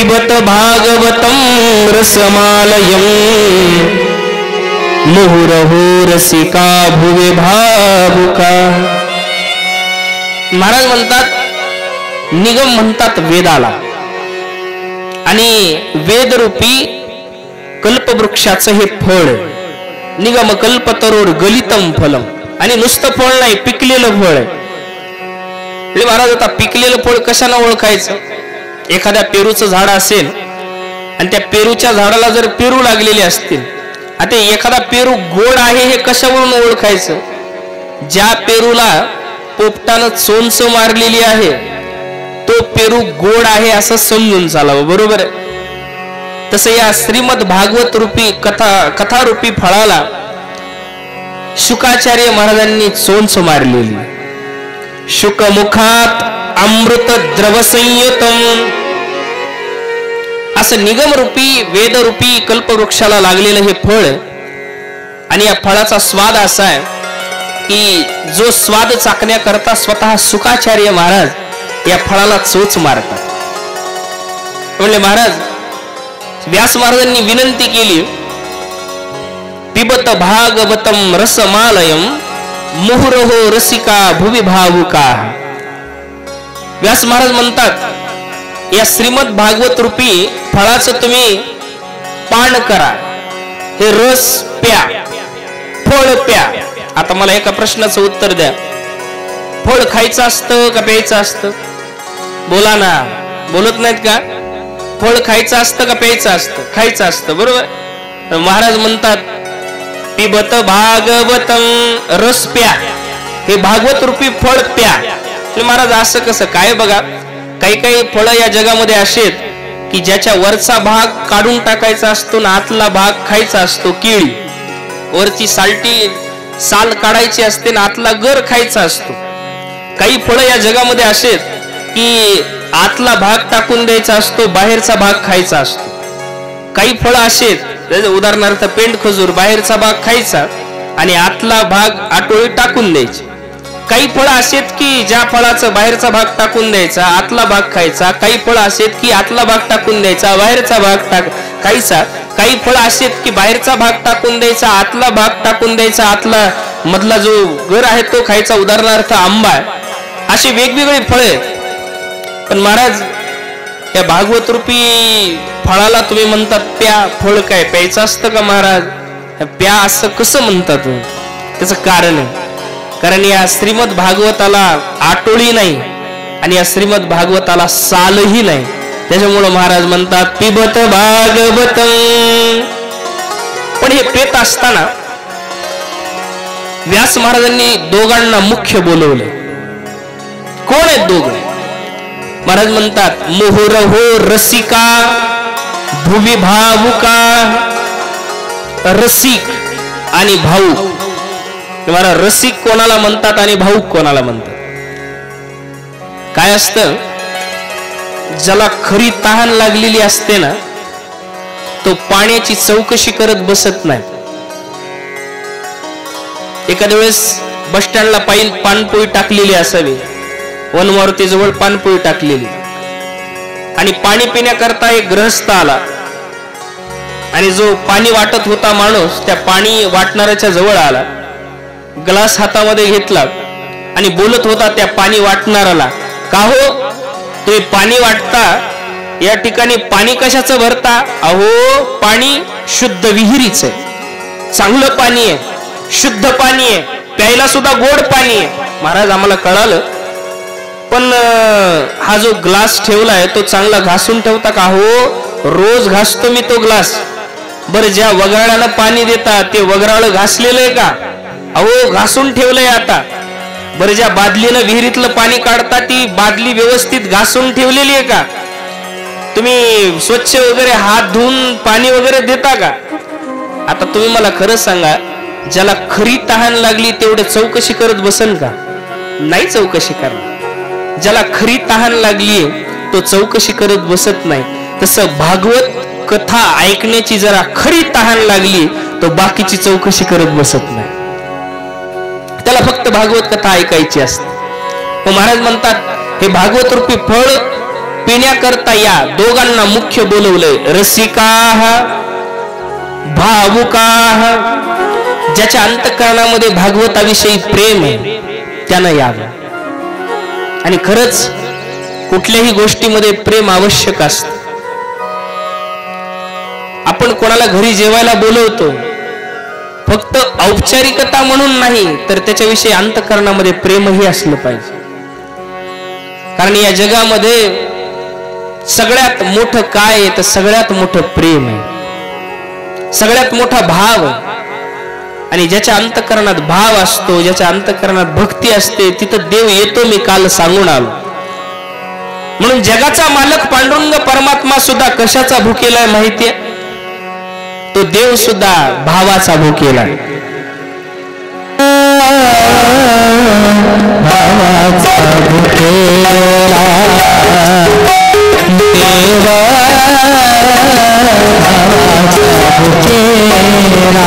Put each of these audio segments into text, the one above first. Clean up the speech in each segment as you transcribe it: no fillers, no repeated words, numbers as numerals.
पिबत भागवतं रसमालयं मुहुरहो रसिका भुवे भावुका। महाराज म्हणतात निगम म्हणतात वेदाला, आणि वेदरूपी कल्पवृक्षाचं हे फळ निगम कल्पतरोर गलितम फलम, आणि नुसतं फळ नाही पिकलेलं फळ आहे। म्हणजे महाराज आता पिकलेलं फळ कशाने ओळखायचं? एखाद्या पेरूचं झाड असेल आणि त्या पेरूच्या झाडाला जर पेरू लागलेले असतील, आता एखादा पेरू गोड आहे हे कशावरून ओळखायचं? ज्या पेरूला पोपटानं चोंच मारलेली आहे तो पेरू गोड आहे असं समजून चालावं, बरोबर आहे? तसं या श्रीमद भागवत रूपी कथारूपी फळाला शुकाचार्य महाराजांनी चोंच मारलेली। शुकमुखात अमृत द्रव संयुतम असं निगमरूपी वेदरूपी कल्पवृक्षाला लागलेलं हे फळ, आणि या फळाचा स्वाद असा आहे की जो स्वाद चाखण्याकरता स्वतः शुकाचार्य महाराज या फळाला चोच मारतात। म्हणले महाराज व्यास महाराजांनी विनंती केली, पिबत भागवतं रसमालयं मुहुरहो रसिका भुवि भावुका। व्यास महाराज म्हणतात या श्रीमद भागवत रूपी फळाचं तुम्ही पान करा, हे रस प्या, फळ प्या। आता मला एका प्रश्नाचं उत्तर द्या, फळ खायचं असतं का प्यायचं असतं? बोला ना, बोलत नाहीत का? फळ खायचं असतं का प्यायचं असतं? खायचं असतं, बरोबर? महाराज म्हणतात पिबत भागवतं रस प्या, हे भागवत रूपी फळ प्या। महाराज असं कसं काय? बघा काही काही फळ या जगामध्ये असेत की ज्याच्या वरचा भाग काढून टाकायचा असतो ना आतला भाग खायचा असतो। केळी वरची साल काढायची असते ना आतला गर खायचा असतो। काही फळ या जगामध्ये असेत की आतला भाग टाकून द्यायचा असतो, बाहेरचा भाग खायचा असतो। काही फळ असेत उदाहरणार्थ पेंड खजूर, बाहेरचा भाग खायचा आणि आतला भाग आटोळी टाकून द्यायची। काही फळ असेत की ज्या फळाचं बाहेरचा भाग टाकून द्यायचा, आतला भाग खायचा। काही फळ असेत की आतला भाग टाकून द्यायचा, बाहेरचा भाग खायचा। काही फळ असेत की बाहेरचा भाग टाकून द्यायचा, आतला भाग टाकून द्यायचा, आतला मधला जो गर आहे तो खायचा, उदाहरणार्थ आंबा। अशी वेगवेगळी फळे। पण महाराज या भागवत रूपी फळाला तुम्ही म्हणतात प्या, फळ काय प्यायचं असतं का महाराज? प्या असं कसं म्हणतात? त्याचं कारण आहे, कारण या श्रीमद भागवताला आटोळी नाही आणि या श्रीमद भागवताला सालही नाही, त्याच्यामुळे महाराज म्हणतात पिबत भागवतं। पण हे पेत असताना व्यास महाराजांनी दोघांना मुख्य बोलवले। कोण आहेत दोघं? महाराज म्हणतात मुहुरहो रसिका भुवि भावुका। रसिक आणि भाऊक, तुम्हाला रसिक कोणाला म्हणतात आणि भाऊक कोणाला म्हणतात? काय असतं, ज्याला खरी तहान लागलेली असते ना तो पाण्याची चौकशी करत बसत नाही। एखाद्या वेळेस बस स्टँडला पानपोळी टाकलेली असावी, वनमारुती जवळ पानपोळी टाकलेली, आणि पाणी पिण्याकरता एक गृहस्थ आला आणि जो पाणी वाटत होता माणूस त्या पाणी वाटणाऱ्याच्या जवळ आला, ग्लास हातामध्ये घेतला आणि बोलत होता त्या पाणी वाटणाऱ्याला, का हो तुम्ही पाणी वाटता, या ठिकाणी पाणी कशाचं भरता? अहो पाणी शुद्ध विहिरीच आहे, चांगलं पाणी आहे, शुद्ध पाणी आहे, प्यायला सुद्धा गोड पाणी आहे। महाराज आम्हाला कळालं, पण हा जो ग्लास ठेवलाय तो चांगला घासून ठेवता का? हो रोज घासतो मी तो ग्लास। बरं ज्या वगराळाला पाणी देता ते वगराळ घासलेलं आहे का? अहो घासून ठेवलंय आता। बरं ज्या बादलीनं विहिरीतलं पाणी काढता ती बादली व्यवस्थित घासून ठेवलेली आहे का? तुम्ही स्वच्छ वगैरे हात धुवून पाणी वगैरे देता का? आता तुम्ही मला खरं सांगा, ज्याला खरी तहान लागली तेवढे चौकशी करत बसन का? नाही चौकशी करणार। ज्याला खरी तहान लागली तो चौकशी करत बसत नाही। तसं भागवत कथा ऐकण्याची जरा खरी तहान लागली तो बाकीची चौकशी करत बसत नाही, त्याला फक्त भागवत कथा ऐकायची असते। महाराज म्हणतात हे भागवत रूपी फळ पिण्याकरता या दोघांना मुख्य बोलवलंय. रसिकाः भावुकाः, ज्याच्या अंतःकरणामध्ये भागवताविषयी प्रेम आहे त्यानं यावं. आणि खरंच कुठल्याही गोष्टीमध्ये प्रेम आवश्यक असतं. आपण कोणाला घरी जेवायला बोलवतो फक्त औपचारिकता म्हणून नाही, तर त्याच्याविषयी अंतःकरणामध्ये प्रेमही असलं पाहिजे. कारण या जगामध्ये सगळ्यात मोठं काय आहे तर सगळ्यात मोठं प्रेम आहे, सगळ्यात मोठा भाव. आणि ज्याच्या अंतःकरणात भाव असतो, ज्याच्या अंतःकरणात भक्ती असते, तिथं देव येतो. मी काल सांगून आलो. म्हणून जगाचा मालक पांडुरंग परमात्मा सुद्धा कशाचा भुकेलाय माहितीये? तो देव सुद्धा भावाचा भुकेलाय. भावाचा भुकेला देवा, भावाचा भुकेला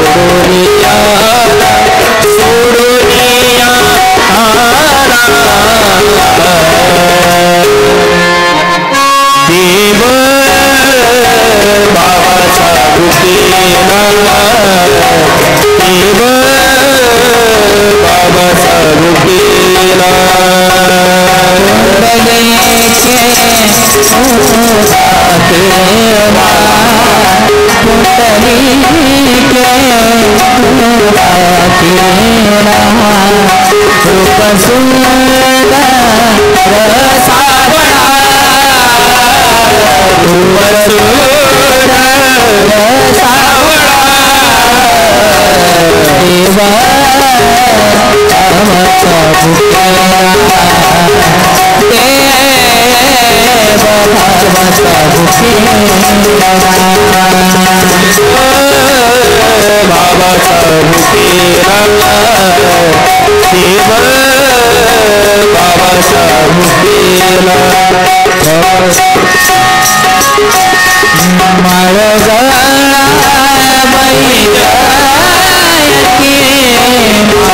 सोनिया सोनिया देवा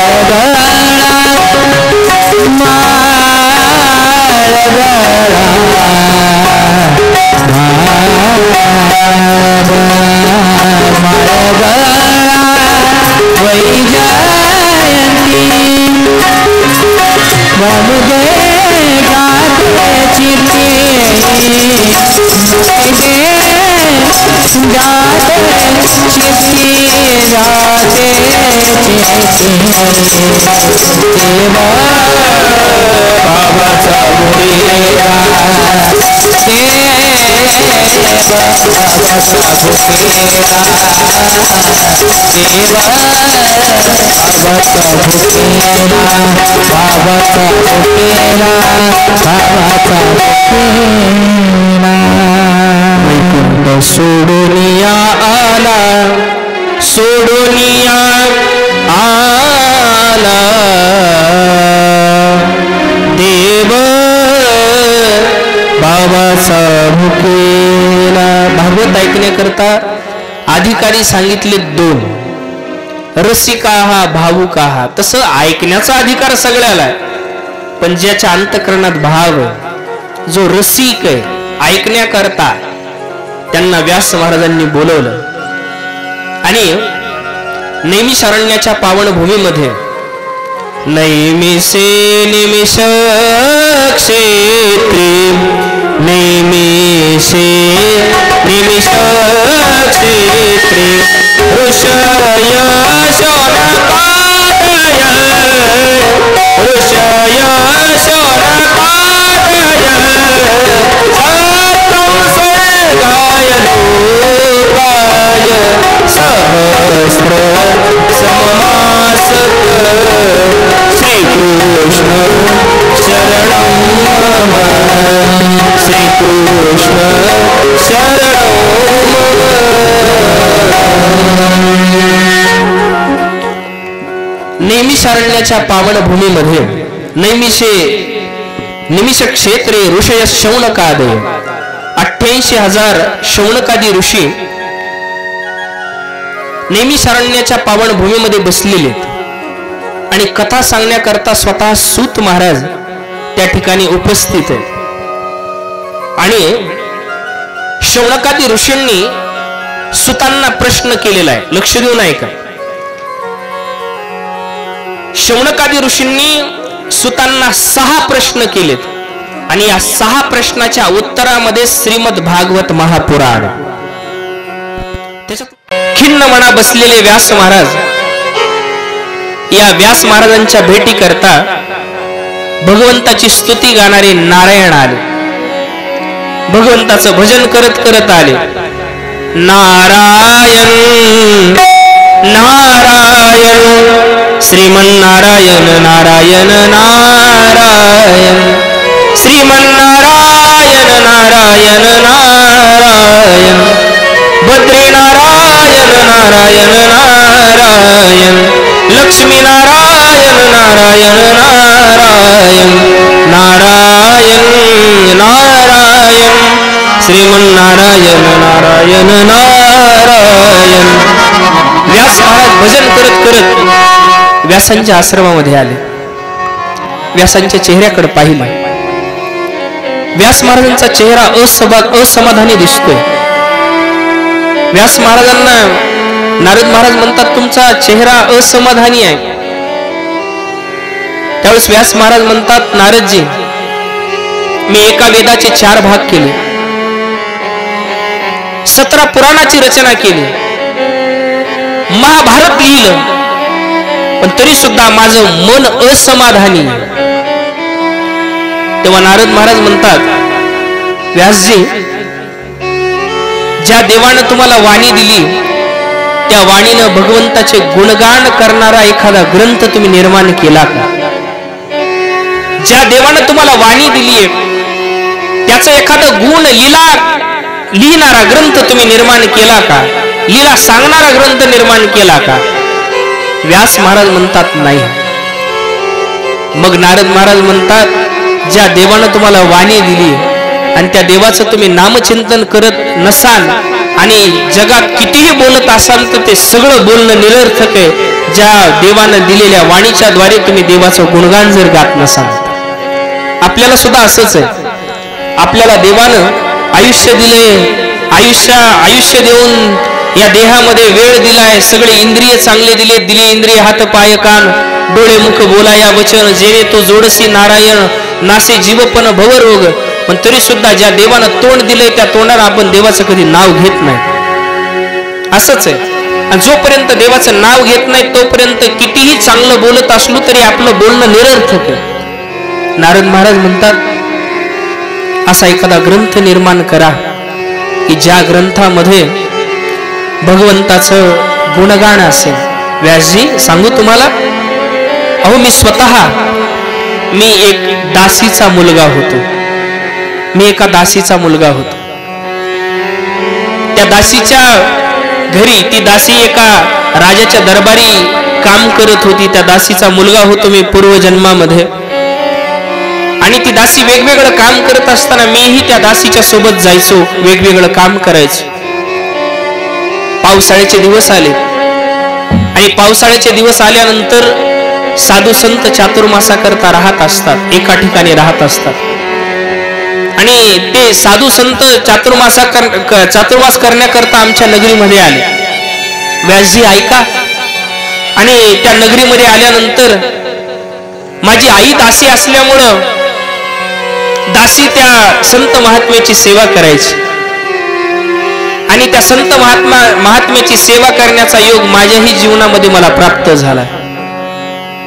सोडुनिया आला, सोडुनिया आला देव बाबाचा भुकेला. भागवत ऐकण्याकरता अधिकारी सांगितले दोन, रसिका हा भावुका हा. तसं ऐकण्याचा अधिकार सगळ्याला आहे, पण ज्याच्या अंतःकरणात भाव आहे, जो रसिक आहे, ऐकण्याकरता त्यांना व्यास महाराजांनी बोलवलं. आणि नैमिषारण्याच्या पावनभूमीमध्ये नैमिषे निमिष क्षेत्री, नैमिषे निमिष क्षेत्री ऋषय शोणपादय, ऋषय शोणपादय स्वर्गाय लोकाय सहस्र समास नैमिषारण्याच्या पावन भूमीमध्ये निमिष क्षेत्रे ऋषय शौनकादय 88,000 शौनकादी ऋषी नैमिषारण्याच्या पावन भूमीमध्ये बसलेले आणि कथा सांगण्याकरता स्वतः सूत महाराज त्या ठिकाणी उपस्थित आहेत. आणि शौनकादी ऋषींनी सुतांना प्रश्न केलेला आहे, लक्ष देऊन ऐका. शौनकादी ऋषींनी सुतांना 6 प्रश्न केलेत आणि या 6 प्रश्नाच्या उत्तरामध्ये श्रीमद भागवत महापुराण. त्याच्यात खिन्न मना बसलेले व्यास महाराज या व्यास महाराजांच्या भेटी करता भगवंताची स्तुती गाणारे नारायण आले. भगवंताचं भजन करत करत आले. नारायण नारायण श्रीमन्नारायण नारायण नारायण श्रीमन्नारायण नारायण नारायण बद्री नारायण नारायण नारायण लक्ष्मी नारायण नारायण नारायण नारायण नारायण श्रीमन्नारायण नारायण नारायण. व्यास महाराज भजन करत करत व्यासांच्या आश्रमामध्ये आले. व्यासांच्या चेहऱ्याकडे पाहिले. व्यास महाराजांचा चेहरा असमाधानी दिसतोय. व्यास महाराजांना नारद महाराज म्हणतात, तुमचा चेहरा असमाधानी आहे. त्यावेळेस व्यास महाराज म्हणतात, नारदजी, मी एका वेदाचे 4 भाग केले, 17 पुराणाची रचना केली, महाभारत लिहिलं, पण तरी सुद्धा माझं मन असमाधानी. तेव्हा नारद महाराज म्हणतात, व्यासजी, ज्या देवानं तुम्हाला वाणी दिली त्या वाणीनं भगवंताचे गुणगान करणारा एखादा ग्रंथ तुम्ही निर्माण केला का? ज्या देवानं तुम्हाला वाणी दिली त्याचं एखादं गुण लिहिणारा ग्रंथ तुम्ही निर्माण केला का? लीला सांगणारा ग्रंथ निर्माण केला का? व्यास महाराज म्हणतात, नाही. मग नारद महाराज म्हणतात, ज्या देवानं तुम्हाला वाणी दिली आणि त्या देवाचं तुम्ही नामचिंतन करत नसाल आणि जगात कितीही बोलत असाल तर ते सगळं बोलणं निरर्थक आहे. ज्या देवानं दिलेल्या वाणीच्या द्वारे तुम्ही देवाचं गुणगान जर गात नसाल. आपल्याला सुद्धा असंच आहे. आपल्याला देवानं आयुष्य दिले, आयुष्य देऊन या देहामध्ये वेळ दिलाय, सगळे इंद्रिय चांगले दिले, दिले इंद्रिय हात पाय कान डोळे मुख बोलाया वचन, जेणे तो जोडसी नारायण नासे जीवपण भवरोग. पण तरी सुद्धा ज्या देवानं तोंड दिलंय त्या तोंडाला आपण देवाचं कधी नाव घेत नाही. असंच आहे. आणि जोपर्यंत देवाचं नाव घेत नाही तोपर्यंत कितीही चांगलं बोलत असलो तरी आपलं बोलणं निरर्थक आहे. नारद महाराज म्हणतात, असा एखादा ग्रंथ निर्माण करा की ज्या ग्रंथामध्ये भगवंताचं गुणगान असेल. व्यासजी, सांगू तुम्हाला, अहो मी एक दासीचा मुलगा होतो. मी एका दासीचा मुलगा होतो. त्या दासीच्या घरी ती दासी एका राजाच्या दरबारी काम करत होती. त्या दासीचा मुलगा होतो मी पूर्वजन्मामध्ये. आणि ती दासी वेगवेगळं काम करत असताना मीही त्या दासीच्या सोबत जायचो, वेगवेगळं काम करायचो. पावसाळ्याचे दिवस आले आणि पावसाळ्याचे दिवस आल्यानंतर साधू संत चातुर्मासाकरता राहत असतात, एका ठिकाणी राहत असतात. आणि ते साधू संत चातुर्मास करण्याकरता आमच्या नगरीमध्ये आले. व्यासजी ऐका. आणि त्या नगरीमध्ये आल्यानंतर माझी आई दासी असल्यामुळं दासी त्या संत महात्म्याची सेवा करायची. आणि त्या संत महात्म्याची सेवा करण्याचा योग माझ्याही जीवनामध्ये मला प्राप्त झाला.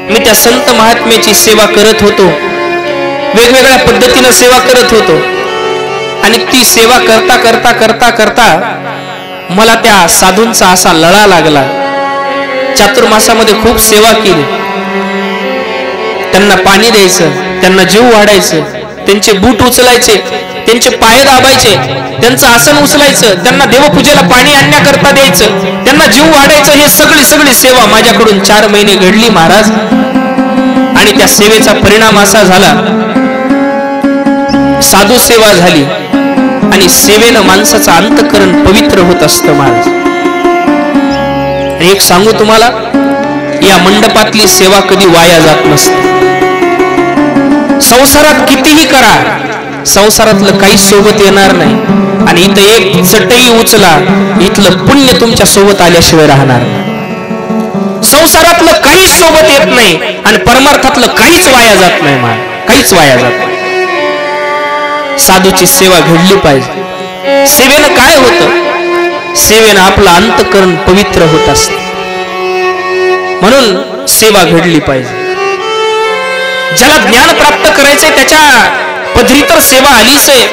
मी त्या संत महात्म्याची सेवा करत होतो, वेगवेगळ्या पद्धतीने सेवा करत होतो. आणि ती सेवा करता करता करता करता मला त्या साधूंचा असा लळा लागला. चातुर्मासामध्ये खूप सेवा केली, त्यांना पाणी द्यायचं, त्यांना जीव वाढायचं, त्यांचे बूट उचलायचे, त्यांचे पाय दाबायचे, त्यांचं आसन उचलायचं, त्यांना देवपूजेला पाणी आणण्याकरता द्यायचं, त्यांना जीव वाढायचं, हे सगळी सेवा माझ्याकडून 4 महिने घडली महाराज. आणि त्या सेवेचा परिणाम असा झाला, साधू सेवा झाली आणि सेवेनं माणसाचं अंतःकरण पवित्र होत असतं महाराज. एक सांगू तुम्हाला, या मंडपातली सेवा कधी वाया जात नसते. संसारात कितीही करा, संसारातलं काही सोबत येणार नाही. आणि इथं एक चटई उचला, इथलं पुण्य तुमच्या सोबत आल्याशिवाय राहणार. संसारातलं काहीच सोबत येत नाही आणि परमार्थातलं काहीच वाया जात नाही महाराज, काहीच वाया जात नाही. साधूची सेवा घडली पाहिजे. सेवेनं काय होतं? सेवेनं आपलं अंतःकरण पवित्र होत असतं. म्हणून सेवा घडली पाहिजे. ज्याला ज्ञान प्राप्त करायचंय त्याच्या पदरी तर सेवा आलीच आहे.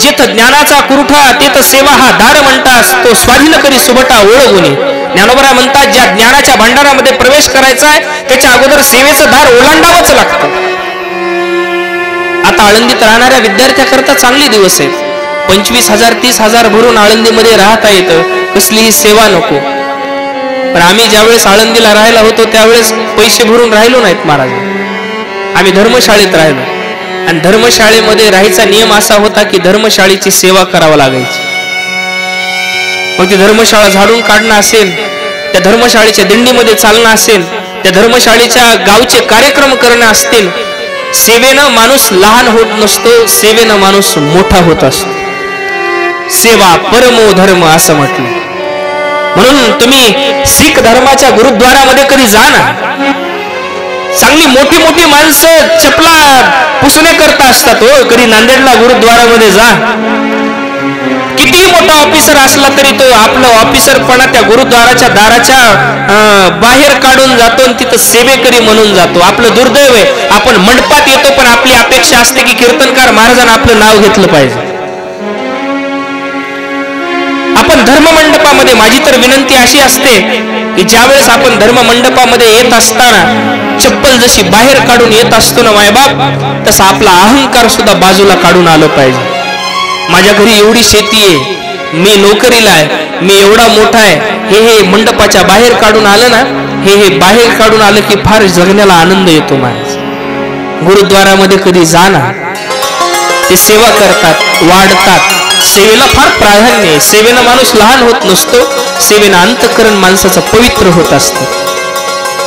जिथं ज्ञानाचा कुरुठा तेथ सेवा हा दार म्हणतास, तो स्वाधीन करी सुबटा ओळखुनी. ज्ञानोबा म्हणतात, ज्या ज्ञानाच्या भांडारामध्ये प्रवेश करायचा आहे त्याच्या अगोदर सेवेचं दार ओलांडावंच लागतं. आता आळंदीत राहणाऱ्या विद्यार्थ्याकरता चांगले दिवस आहेत. 25,000 30,000 भरून आळंदीमध्ये राहता येतं, कसलीही सेवा नको. पण आम्ही ज्यावेळेस आळंदीला राहायला होतो त्यावेळेस पैसे भरून राहिलो नाहीत महाराज. आम्ही धर्मशाळेत राहिलो आणि धर्मशाळेमध्ये राहायचा नियम असा होता की धर्मशाळेची सेवा करावी लागायची. मग ती धर्मशाळा झाडून काढणं असेल, त्या धर्मशाळेच्या दिंडीमध्ये चालणं असेल, त्या धर्मशाळेच्या गावचे कार्यक्रम करणं असतील. सेवेनं माणूस लहान होत नसतो, सेवेनं माणूस मोठा होत असतो. सेवा परमो धर्म असं म्हटलं. म्हणून तुम्ही शीख धर्माच्या गुरुद्वारामध्ये कधी जा ना, चांगली मोठी मोठी माणसं चपला पुसणे करता असतात हो. कधी नांदेडला गुरुद्वारामध्ये जा, किती मोठा ऑफिसर असला तरी तो आपलं ऑफिसरपणा त्या गुरुद्वाराच्या दाराच्या बाहेर काढून जातो आणि तिथं सेवेकरी म्हणून जातो. आपलं दुर्दैव आहे, आपण मंडपात येतो पण आपली अपेक्षा असते की कीर्तनकार महाराजांना आपलं नाव घेतलं पाहिजे. आपण धर्ममंडपामध्ये, माझी तर विनंती अशी असते की ज्यावेळेस आपण धर्ममंडपामध्ये येत असताना चप्पल जशी बाहेर काढून येत असतो ना मायबाप, तसा आपला अहंकार सुद्धा बाजूला काढून आलं पाहिजे. माझ्या घरी एवढी शेती आहे, मी नोकरीला आहे, मी एवढा मोठा आहे, हे मंडपाच्या बाहेर काढून आलं ना, हे बाहेर काढून आलं की फार जगण्याला आनंद येतो महाराज. गुरुद्वारामध्ये कधी जा ना, ते सेवा करतात, वाढतात. सेवेला फार प्राधान्य आहे. सेवेनं माणूस लहान होत नसतो, सेवेनं अंतःकरण माणसाचं पवित्र होत असतं.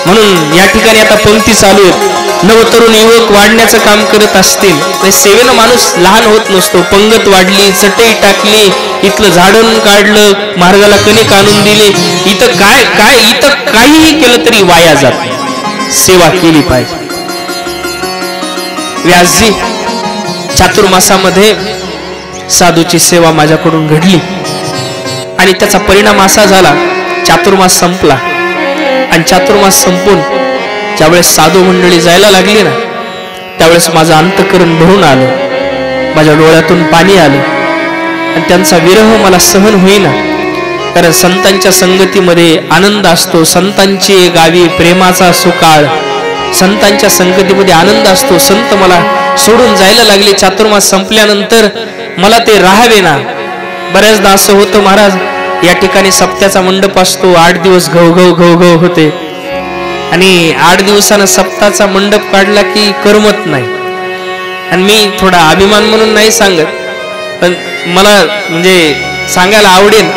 म्हणून या ठिकाणी आता पंक्ती चालू आहेत, नवतरुण युवक वाढण्याचं काम करत असतील. सेवेनं माणूस लहान होत नसतो. पंगत वाढली, चटई टाकली, इथलं झाडून काढलं, महाराजाला कणिक आणून दिले, इथं काहीही केलं तरी वाया जात. सेवा केली पाहिजे. व्यासजी चातुर्मासामध्ये साधूची सेवा माझ्याकडून घडली आणि त्याचा परिणाम असा झाला, चातुर्मास संपला आणि चातुर्मास संपून ज्यावेळेस साधू मंडळी जायला लागली ना, त्यावेळेस माझं अंतःकरण भरून आलं, माझ्या डोळ्यातून पाणी आलं आणि त्यांचा विरह मला सहन होईना. कारण संतांच्या संगतीमध्ये आनंद असतो, संतांची गावी प्रेमाचा सुकाळ, संतांच्या संगतीमध्ये आनंद असतो. संत मला सोडून जायला लागले. चातुर्मास संपल्यानंतर मला ते राहावे ना. बऱ्याचदा असं होतं महाराज, या ठिकाणी सप्त्याचा मंडप असतो, 8 दिवस घवघव होते आणि 8 दिवसानं सप्ताचा मंडप काढला की करमत नाही. आणि मी थोडा अभिमान म्हणून नाही सांगत, पण मला म्हणजे सांगायला आवडेल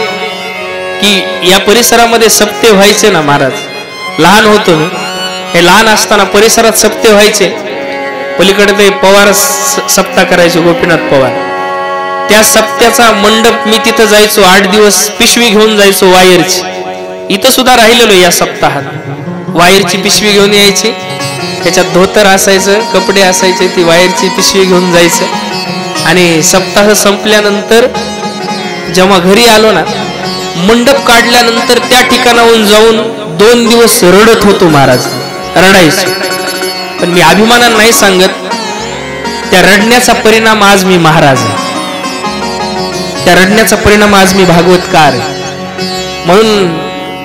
की या परिसरामध्ये सप्ते व्हायचे ना महाराज. लहान होतो मी, हे लहान असताना परिसरात सप्ते व्हायचे. पलीकडे ते पवार सप्ताह करायचे, गोपीनाथ पवार. त्या सप्त्याचा मंडप मी तिथं जायचो, 8 दिवस पिशवी घेऊन जायचो वायरची. इथं सुद्धा राहिलेलो या सप्ताहात. वायरची पिशवी घेऊन यायची, त्याच्यात धोतर असायचं, कपडे असायचे, ती वायरची पिशवी घेऊन जायचं. आणि सप्ताह संपल्यानंतर जेव्हा घरी आलो ना, मंडप काढल्यानंतर त्या ठिकाणाहून जाऊन 2 दिवस रडत होतो महाराज, रडायचो. पण मी अभिमानानं नाही सांगत, त्या रडण्याचा परिणाम आज मी महाराज आहे, त्या रडण्याचा परिणाम आज मी भागवतकार. म्हणून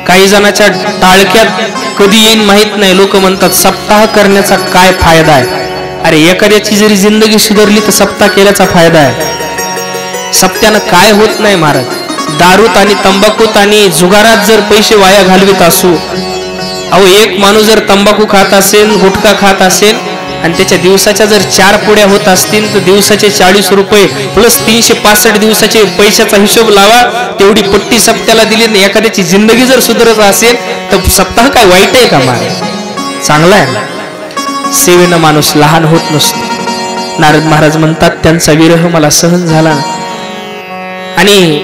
काही जणांच्या टाळक्यात कधी येईन माहित नाही, लोक म्हणतात सप्ताह करण्याचा काय फायदा आहे. अरे एखाद्याची जरी जिंदगी सुधारली तर सप्ताह केल्याचा फायदा आहे. सत्यानं काय होत नाही महाराज. दारूत आणि तंबाखूत आणि जुगारात जर पैसे वाया घालवित असू, अहो एक माणूस जर तंबाखू खात असेल, गुटखा खात असेल आणि त्याच्या दिवसाच्या जर 4 पुड्या होत असतील तर दिवसाचे 40 रुपये प्लस 365 दिवसाचे पैशाचा हिशोब लावा. तेवढी पट्टी सप्त्याला दिली आणि एखाद्याची जिंदगी जर सुधारत असेल तर सप्ताह काय वाईट आहे का महाराज? चांगला आहे. सेवेनं माणूस लहान होत नसतो. नारद महाराज म्हणतात त्यांचा विरह मला सहन झाला आणि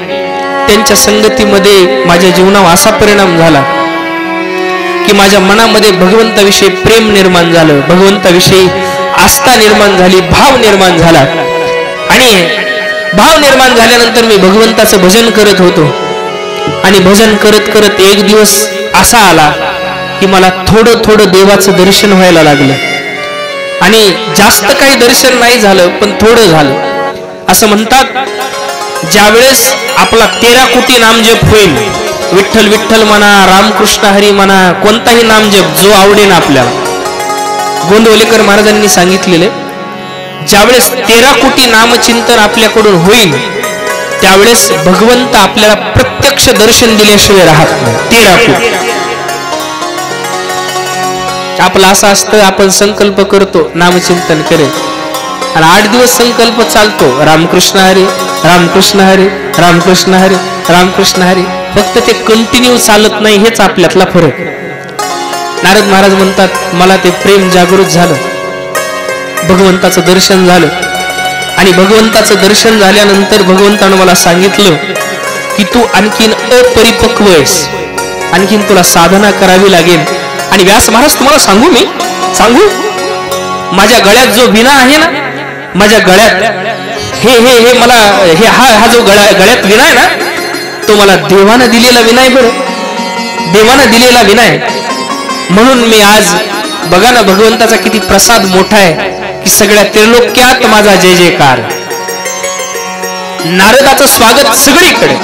त्यांच्या संगतीमध्ये माझ्या जीवनावर असा परिणाम झाला की माझ्या मनामध्ये भगवंताविषयी प्रेम निर्माण झालं, भगवंताविषयी आस्था निर्माण झाली, भाव निर्माण झाला. आणि भाव निर्माण झाल्यानंतर मी भगवंताचं भजन करत होतो आणि भजन करत करत एक दिवस असा आला की मला थोडं थोडं देवाचं दर्शन व्हायला लागलं. आणि जास्त काही दर्शन नाही झालं पण थोडं झालं. असं म्हणतात ज्यावेळेस आपला 13 कोटी नामजप होईल, विठ्ठल विठ्ठल म्हणा, रामकृष्ण हरी म्हणा, कोणताही नामजप जो आवडेल आपल्याला, गोंदवलेकर महाराजांनी सांगितलेले ज्यावेळेस 13 कोटी नामचिंतन आपल्याकडून होईल त्यावेळेस भगवंत आपल्याला प्रत्यक्ष दर्शन दिल्याशिवाय राहत नाही. 13 कोटी. आपलं असं असतं आपण संकल्प करतो नामचिंतन करेल आणि 8 दिवस संकल्प चालतो रामकृष्ण हरी रामकृष्ण हरी रामकृष्ण हरी रामकृष्ण हरी, फक्त ते कंटिन्यू चालत नाही. हेच आपल्यातला फरक. नारद महाराज म्हणतात मला ते प्रेम जागृत झालं, भगवंताचं दर्शन झालं आणि भगवंताचं दर्शन झाल्यानंतर भगवंतानं मला सांगितलं की तू आणखीन अपरिपक्व आहेस, आणखीन तुला साधना करावी लागेल. आणि व्यास महाराज तुम्हाला सांगू माझ्या गळ्यात जो विना आहे ना, माझ्या गळ्यात हे मला हा जो गळ्यात विना आहे ना, तो मला देवानं दिलेला विना आहे. बरं, देवानं दिलेला विना आहे. म्हणून मी आज बघा ना भगवंताचा किती प्रसाद मोठा आहे की सगळ्या त्रिलोक्यात माझा जय जयकार. नारदाचं स्वागत सगळीकडे,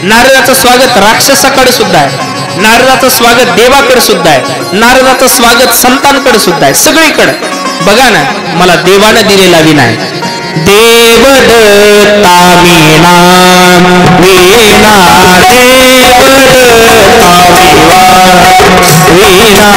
नारदाचं स्वागत राक्षसाकडे सुद्धा आहे, नारदाचं स्वागत देवाकडे सुद्धा आहे, नारदाचं स्वागत संतांकडे सुद्धा आहे, सगळीकडे. बघा ना मला देवानं दिलेला विना आहे. देवदत्ता मीना वीणा देवदत्ता वीणा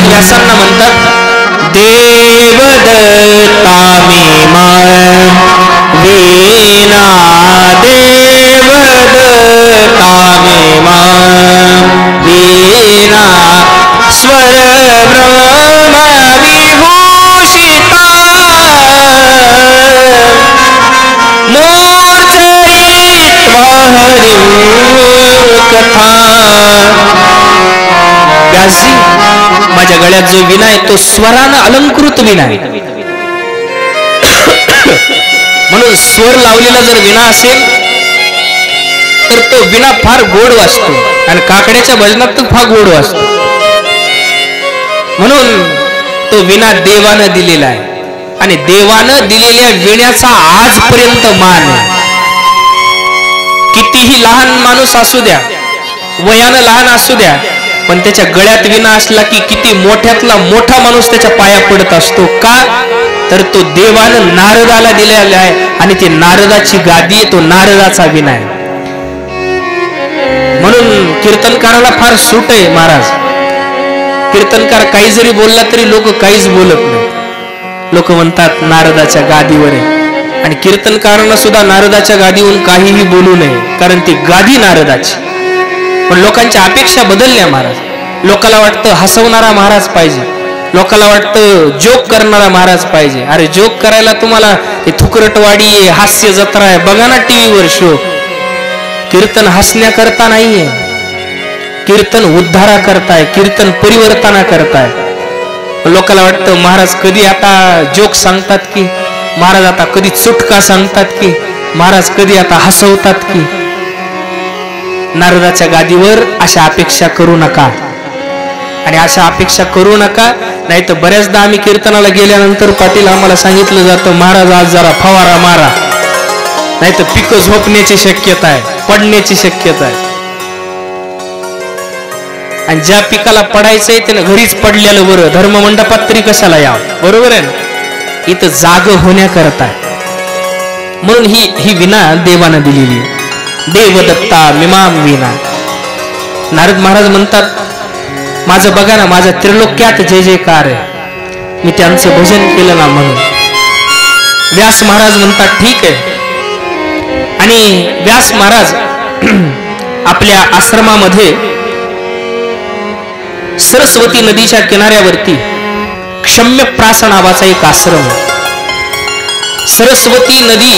व्यासांना म्हणतात देवदत्ता मीमा वीणा देवदत्ता मीमा वीणा स्वर ब्रह्म विभूषिता मूर्छयित्वा हरिं कथा. व्यासजी माझ्या गळ्यात जो विना आहे तो स्वरानं अलंकृत विना आहे. म्हणून स्वर लावलेला जर विना असेल तर तो विना फार गोड वाजतो आणि काकड्याच्या भजनात तर फार गोड वाजतो. म्हणून तो विना देवानं दिलेला आहे आणि देवानं दिलेल्या विण्याचा आजपर्यंत मान आहे. कितीही लहान माणूस असू द्या, वयानं लहान असू द्या, पण त्याच्या गळ्यात विना असला की किती मोठ्यातला मोठा माणूस त्याच्या पाया पडत असतो. का तर तो देवानं नारदाला दिलेला आहे आणि ती नारदाची गादी आहे, तो नारदाचा विना आहे. म्हणून कीर्तनकाराला फार सूट आहे महाराज. कीर्तनकार काही जरी बोलला तरी लोक काहीच बोलत नाही. लोक म्हणतात नारदाच्या गादीवर आहे आणि कीर्तनकारांना सुद्धा नारदाच्या गादीवरून काहीही बोलू नये कारण ती गादी नारदाची. पण लोकांच्या अपेक्षा बदलल्या महाराज. लोकांना वाटतं हसवणारा महाराज पाहिजे, लोकांना वाटतं जोक करणारा महाराज पाहिजे. अरे जोक करायला तुम्हाला थुकरटवाडी आहे, हास्य जत्रा आहे, बघा ना टीव्हीवर शो. कीर्तन हसण्याकरता नाहीये, कीर्तन उद्धारा करताय, कीर्तन परिवर्तना करताय. लोकांना वाटतं महाराज कधी आता जोक सांगतात की, महाराज आता कधी चुटका सांगतात की, महाराज कधी आता हसवतात की. नारदाच्या गादीवर अशा अपेक्षा करू नका. आणि अशा अपेक्षा करू नका, नाही तर बऱ्याचदा आम्ही कीर्तनाला गेल्यानंतर पाटील आम्हाला सांगितलं जातं महाराज आज जरा फवारा मारा, नाही तर पिकं झोपण्याची शक्यता आहे, पडण्याची शक्यता आहे. आणि ज्या पिकाला पडायचंय त्यानं घरीच पडलेलं बरं, धर्ममंडपात तरी कशाला यावं, बरोबर आहे ना. इथं जाग होण्याकरता म्हणून ही विना देवानं दिलेली. देवदत्ता मिमाम विना. नारद महाराज म्हणतात माझं बघा ना, माझ्या त्रिलोक्यात जय जयकार आहे, मी त्यांचं भजन केलं ना म्हणून. व्यास महाराज म्हणतात ठीक आहे. आणि व्यास महाराज आपल्या आश्रमामध्ये सरस्वती नदीच्या किनाऱ्यावरती क्षम्यप्रास नावाचा एक आश्रम. सरस्वती नदी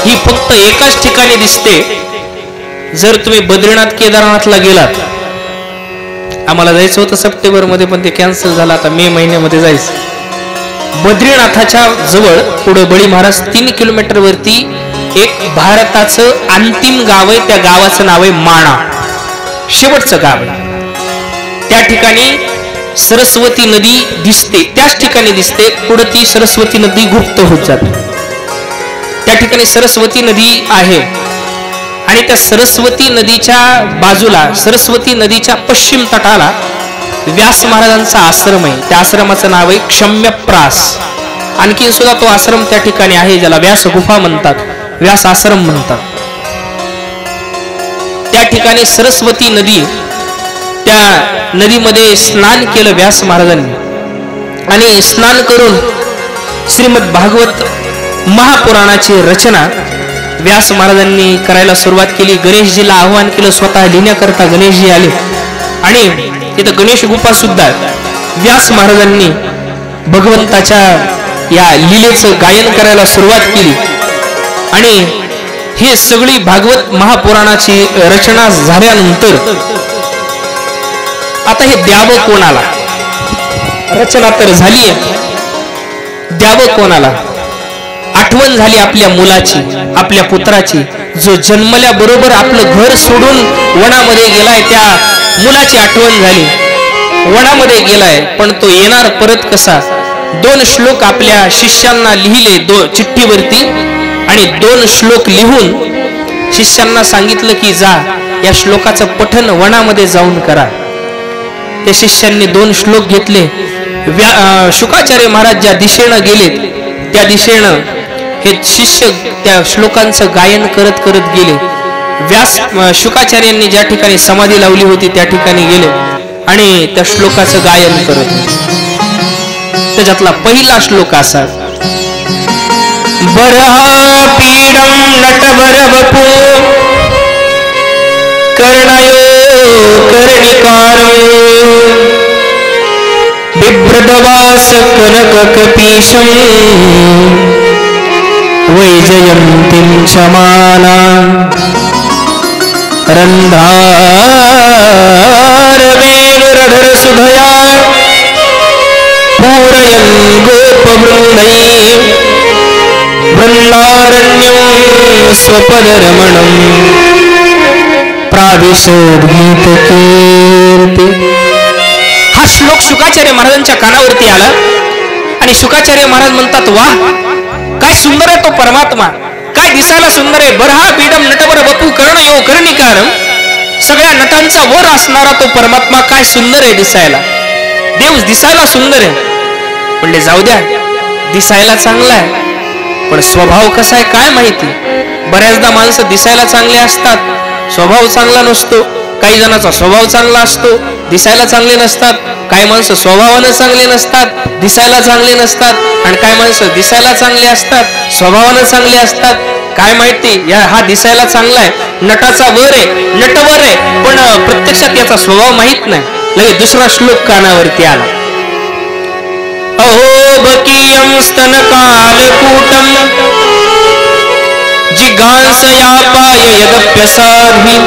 ही फक्त एकाच ठिकाणी दिसते. जर तुम्ही बद्रीनाथ केदारनाथला गेलात, आम्हाला जायचं होतं सप्टेंबर मध्ये पण ते कॅन्सल झालं, आता मे महिन्यामध्ये जायचं. बद्रीनाथाच्या जवळ पुढे बळी महाराज 3 किलोमीटर वरती एक भारताचं अंतिम गाव आहे. त्या गावाचं नाव आहे माणा, शेवटचं गाव आहे. त्या ठिकाणी सरस्वती नदी दिसते, त्याच ठिकाणी दिसते. पुढे ती सरस्वती नदी गुप्त होत जाते. त्या ठिकाणी सरस्वती नदी आहे. आणि त्या सरस्वती नदीच्या बाजूला, सरस्वती नदीच्या पश्चिम तटाला व्यास महाराजांचा आश्रम आहे. त्या आश्रमाचं नाव आहे क्षम्यप्रास. आणखी सुद्धा तो आश्रम त्या ठिकाणी आहे, ज्याला व्यास गुफा म्हणतात, व्यास आश्रम म्हणतात. त्या ठिकाणी सरस्वती नदी, त्या नदीमध्ये स्नान केलं व्यास महाराजांनी. आणि स्नान करून श्रीमद भागवत महापुराणाची रचना व्यास महाराजांनी करायला सुरुवात केली. गणेशजीला आव्हान केलं, स्वतः लिहिण्याकरता गणेशजी आले. आणि तिथं गणेश गुफा सुद्धा. व्यास महाराजांनी भगवंताच्या या लीलेचं गायन करायला सुरुवात केली. आणि हे सगळी भागवत महापुराणाची रचना झाल्यानंतर आता हे द्यावं कोणाला, रचना तर झाली, द्यावं कोणाला. आठवण झाली आपल्या मुलाची, आपल्या पुत्राची, जो जन्मल्याबरोबर आपलं घर सोडून वनामध्ये गेलाय. त्या मुलाची आठवण झाली, वनामध्ये गेलाय, पण तो येणार परत कसा. 2 श्लोक आपल्या शिष्यांना लिहिले चिठ्ठीवरती. आणि 2 श्लोक लिहून शिष्यांना सांगितलं की जा या श्लोकाचं पठण वनामध्ये जाऊन करा. त्या शिष्यांनी 2 श्लोक घेतले. शुकाचार्य महाराज ज्या दिशेनं गेले त्या दिशेनं हे शिष्य त्या श्लोकांचं गायन करत करत गेले. व्यास शुकाचार्यांनी ज्या ठिकाणी समाधी लावली होती त्या ठिकाणी गेले आणि त्या श्लोकाचं गायन करत. त्याच्यातला पहिला श्लोक असा. बरहा पीडम नटवर वपू कर्णयो कर्णिकारं बिभ्रदवास कनक कपीशं वैजयन्तीं क्षमाना रन्ध्रारवेणुरधर सुधया पूरयन् गोपवृन्दै वृन्दारण्यं स्वपदरमणं प्राविशोद्गीतकीर्ति. हा श्लोक शुकाचार्य महाराजांच्या कानावरती आला आणि शुकाचार्य महाराज म्हणतात, वाह काय सुंदर आहे तो परमात्मा, काय दिसायला सुंदर आहे. बरहा पीडम नटवर वपू कर्णयो कर्णिकारं. सगळ्या नटांचा वर असणारा तो परमात्मा काय सुंदर आहे दिसायला. देव दिसायला सुंदर आहे. म्हणले जाऊ द्या, दिसायला चांगला आहे, पण स्वभाव कसा आहे काय माहिती. बऱ्याचदा माणसं दिसायला चांगले असतात, स्वभाव चांगला नसतो. काही जणांचा स्वभाव चांगला असतो, दिसायला चांगले नसतात. काही माणसं स्वभावानं चांगले नसतात, दिसायला चांगले नसतात. आणि काही माणसं दिसायला चांगले असतात, स्वभावानं चांगले असतात. काय माहिती, हा दिसायला चांगला आहे, नटाचा वर आहे, नटवर आहे, पण प्रत्यक्षात याचा स्वभाव माहित नाही. लगे दुसरा श्लोक कानावरती आला. अहोबकीयं स्तनकालकूटं जिगांसयापाय यदप्यसाध्वी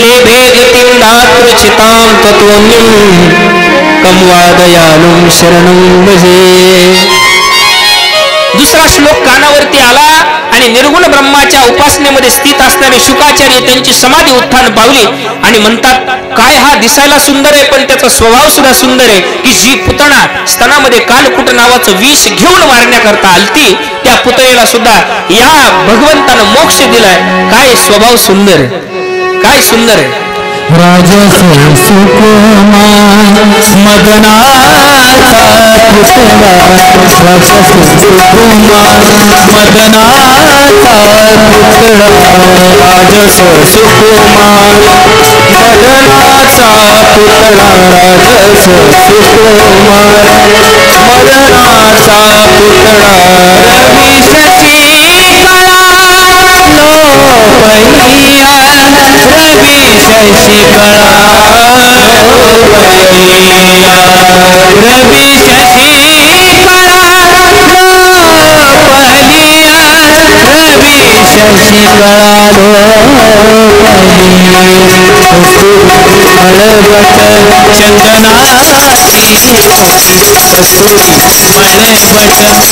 लेभे गतिं नात्रचितां ततोऽन्यं कं वा दयालुं शरणं भजे। दुसरा श्लोक कानावरती आला आणि निर्गुण ब्रह्माच्या उपासनेमध्ये स्थित असणारे शुकाचार्य त्यांची समाधी उत्थान पावली आणि म्हणतात, काय हा दिसायला सुंदर आहे पण त्याचा स्वभाव सुद्धा सुंदर आहे, की जी पुतणा स्तनामध्ये कालकूट नावाचं विष घेऊन मारण्याकरता आलती त्या पुतळेला सुद्धा या भगवंतानं मोक्ष दिलाय। काय स्वभाव सुंदर आहे, काय सुंदर आहे। राजस सुकुमार मदनाचा पुतळा, राजस सुकुमार मदनाचा पुतळा, राजस सुकुमार मदनाचा पुतळा, राजस सुकुमार मदनाचा पुतळा, रवी शशी कला लोपैया, रवी शशी कला लोपैया, रवी शशी कला लोपलिया, रवी शशी कला लोपलिया, मळवट चंदनाची कस्तुरी, मळवट चंदनाची होती,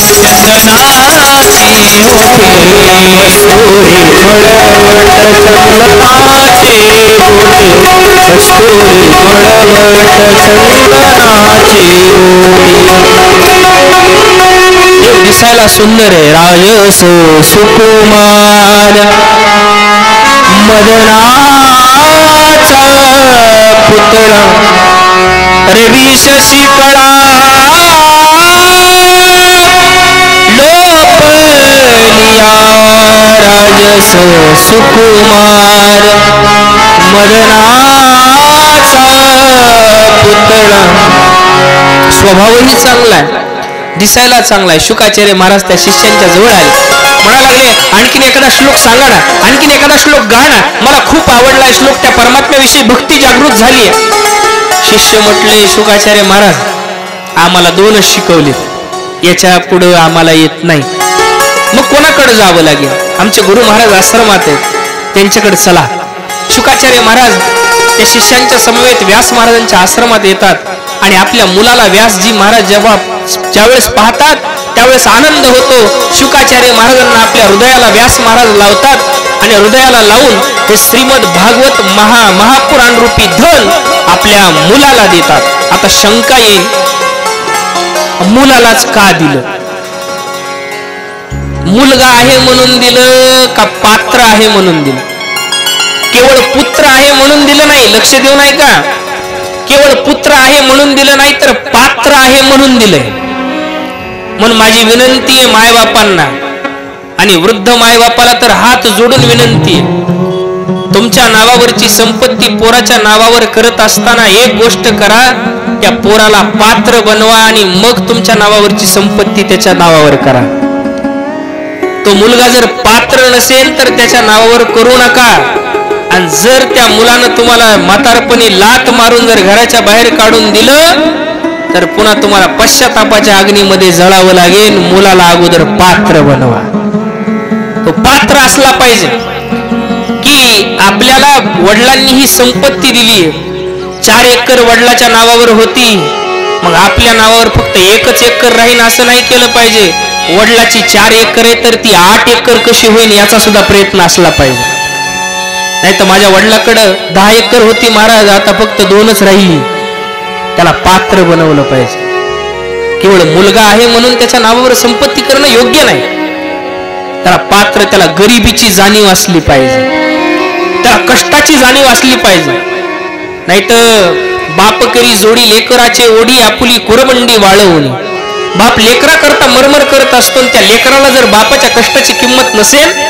कस्तुरी मळवट चंदनाची होती, कस्तुरी मळवट चंदनाची होती। दिसायला सुंदर आहे। राजस सुकुमार मदनाचा पुतळा, रवी शशी कला लोपलिया, राजस सुकुमार मदनाचा पुतळा। स्वभावही चांगला आहे, दिसायला चांगला आहे। शुकाचार्य महाराज त्या शिष्यांच्या जवळ आले, म्हणा लागले, आणखीन एखादा श्लोक सांगा ना, आणखीन एखादा श्लोक गा ना, मला खूप आवडला श्लोक, त्या परमात्म्याविषयी भक्ती जागृत झाली आहे। शिष्य म्हटले, शुकाचार्य महाराज आम्हाला दोनच शिकवले, याच्या पुढे आम्हाला येत नाही, मग कोणाकडे जावं लागेल? आमचे गुरु महाराज आश्रमात आहेत, त्यांच्याकडे चला। शुकाचार्य महाराज त्या शिष्यांच्या समवेत व्यास महाराजांच्या आश्रमात येतात आणि आपल्या मुलाला व्यासजी महाराज ज्यावेळेस पाहतात त्यावेळेस आनंद होतो। शुकाचार्य महाराजांना आपल्या हृदयाला व्यास महाराज लावतात आणि हृदयाला लावून हे श्रीमद भागवत महापुराण रूपी धन आपल्या मुलाला देतात। आता शंका येईल, मुलालाच का दिलं? मुलगा आहे म्हणून दिलं का पात्र आहे म्हणून दिलं? केवळ पुत्र आहे म्हणून दिलं नाही, लक्ष देऊ नाही का? केवळ पुत्र आहे म्हणून दिलं नाही, तर पात्र आहे म्हणून दिलंय। म्हणून माझी विनंती आहे मायबापांना आणि वृद्ध मायबापाला तर हात जोडून विनंती आहे, तुमच्या नावावरची संपत्ती पोराच्या नावावर करत असताना एक गोष्ट करा, त्या पोराला पात्र बनवा आणि मग तुमच्या नावावरची संपत्ती त्याच्या नावावर करा। तो मुलगा जर पात्र नसेल तर त्याच्या नावावर करू नका, आणि जर त्या मुलानं तुम्हाला म्हातारपणी लात मारून जर घराच्या बाहेर काढून दिलं तर पुन्हा तुम्हाला पश्चातापाच्या अग्नीमध्ये जळावं लागेल। मुलाला अगोदर पात्र बनवा, तो पात्र असला पाहिजे की आपल्याला वडिलांनी ही संपत्ती दिली, 4 एकर वडिलाच्या नावावर होती, मग आपल्या नावावर फक्त 1च एकर राहील असं नाही केलं पाहिजे। वडिलाची 4 एकर आहे तर ती 8 एकर कशी होईल याचा सुद्धा प्रयत्न असला पाहिजे। नाही तर माझ्या वडिलाकडं 10 एकर होती महाराज, आता फक्त 2च राहिली, त्याला पात्र बनवलं पाहिजे। केवळ मुलगा आहे म्हणून त्याच्या नावावर संपत्ती करणं योग्य नाही, त्याला पात्र, त्याला गरिबीची जाणीव असली पाहिजे, त्याला कष्टाची जाणीव असली पाहिजे। नाही तर बाप करी जोडी लेकराचे ओढी, आपुली कुरबंडी वाळवणी। बाप लेकरा करता मरमर करत असतो, त्या लेकराला जर बापाच्या कष्टाची किंमत नसेल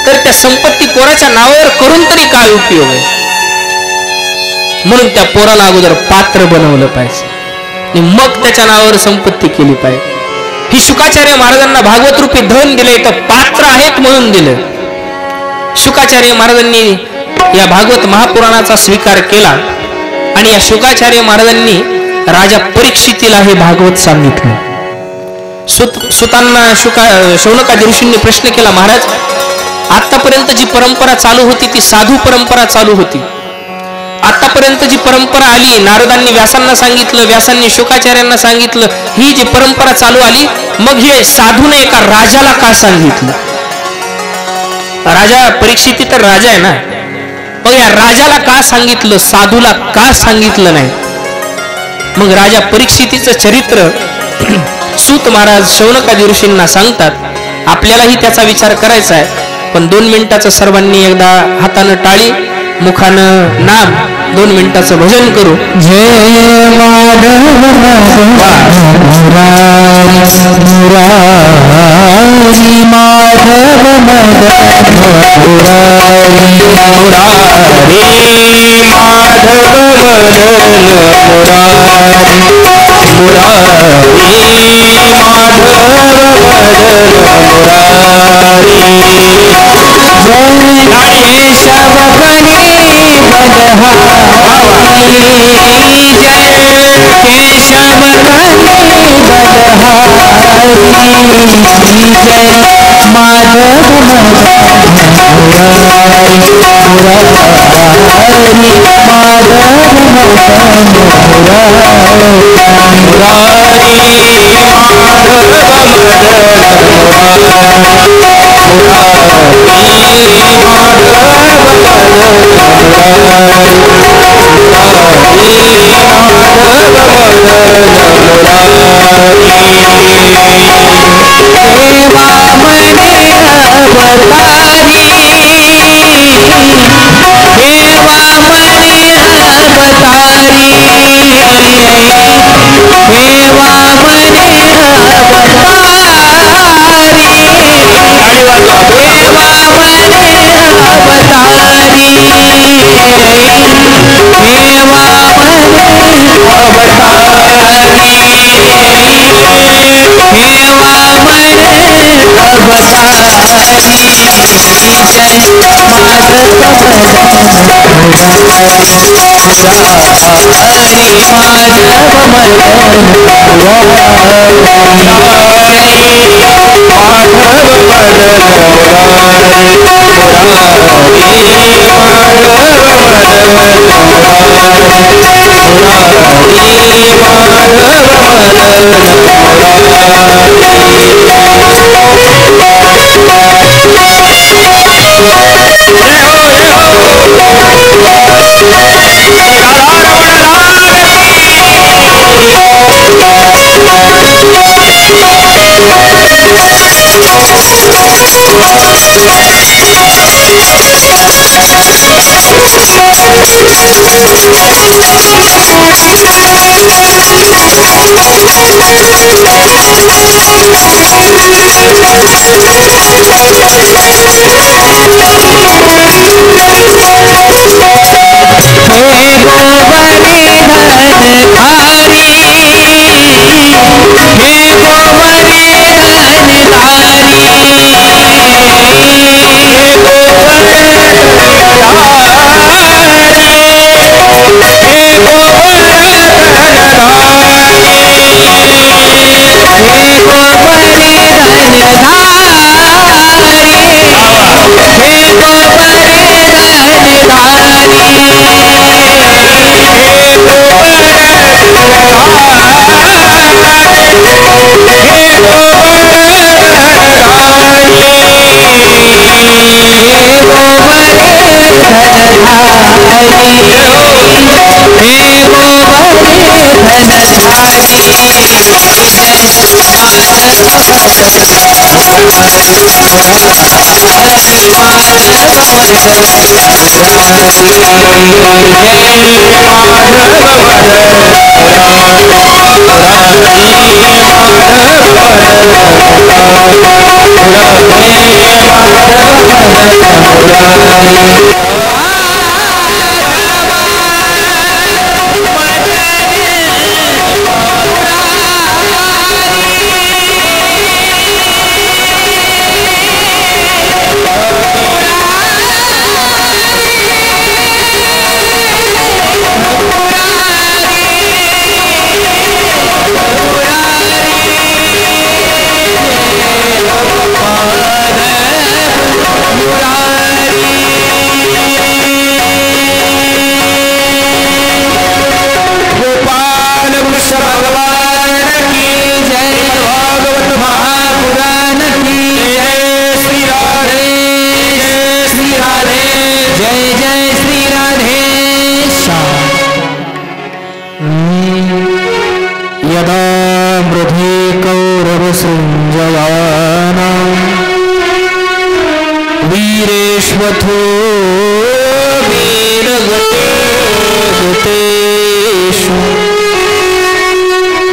तर त्या संपत्ती पोराच्या नावावर करून तरी काय उपयोग आहे? म्हणून त्या पोराला अगोदर पात्र बनवलं पाहिजे आणि मग त्याच्या नावावर संपत्ती केली पाहिजे। ही शुकाचार्य महाराजांना भागवत रूपी धन दिले तर पात्र आहेत म्हणून दिलं। शुकाचार्य महाराजांनी या भागवत महापुराणाचा स्वीकार केला आणि या शुकाचार्य महाराजांनी राजा परीक्षितीला हे भागवत सांगितलं. सुतांना शौनकादी ऋषींनी प्रश्न केला, महाराज आतापर्यंत जी परंपरा चालू होती ती साधू परंपरा चालू होती. आतापर्यंत जी परंपरा आली, नारदांनी व्यासांना सांगितलं, व्यासांनी शुकाचार्यांना सांगितलं, ही जी परंपरा चालू आली, मग हे साधूने एका राजाला का सांगितलं? राजा परीक्षिती तर राजा आहे ना, मग या राजाला का सांगितलं, साधूला का सांगितलं नाही? मग राजा परीक्षितीचं चरित्र सूत महाराज शौनकादी ऋषींना सांगतात. आपल्यालाही त्याचा विचार करायचा आहे, पण 2 मिनिटाचं सर्वांनी एकदा हातानं टाळी मुखानं नाम 2 मिनिटाचं भजन करू. जय माधव मुरारी माधव मदन मुरारी माधव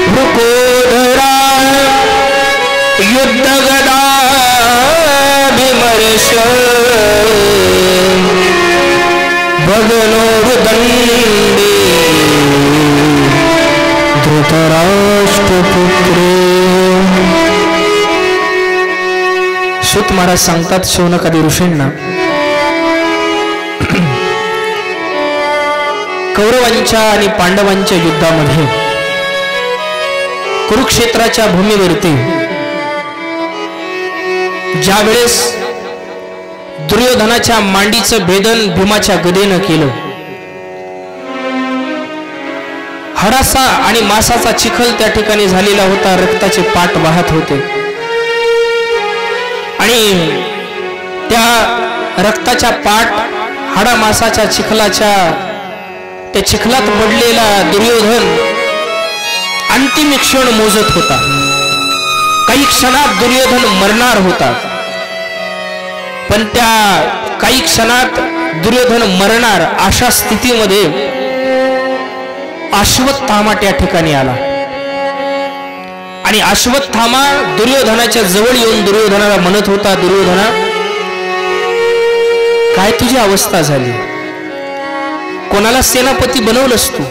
भूकोधरा युद्ध गदा विमर्श भगनोर्दंडे धृतराष्ट्रपुत्रे. सूत महाराज सांगतात शौनकादी ऋषींना, कौरवांच्या आणि पांडवांच्या युद्धामध्ये कुरुक्षेत्राच्या भूमीवरती ज्या वेळेस दुर्योधनाच्या मांडीचं भेदन भीमाच्या गदेनं केलं, हडासा आणि मासाचा चिखल त्या ठिकाणी झालेला होता, रक्ताचे पाट वाहत होते आणि त्या रक्ताच्या पाट हाडा मासाच्या चिखलाच्या त्या चिखलात पडलेला दुर्योधन अंतिम क्षण मोजत होता. काही क्षणात दुर्योधन मरणार होता, पण त्या काही क्षणात दुर्योधन मरणार अशा स्थितीमध्ये अश्वत्थामा त्या ठिकाणी आला आणि अश्वत्थामा दुर्योधनाच्या जवळ येऊन दुर्योधनाला म्हणत होता, दुर्योधना, काय तुझी अवस्था झाली? कोणाला सेनापती बनवलंस तू?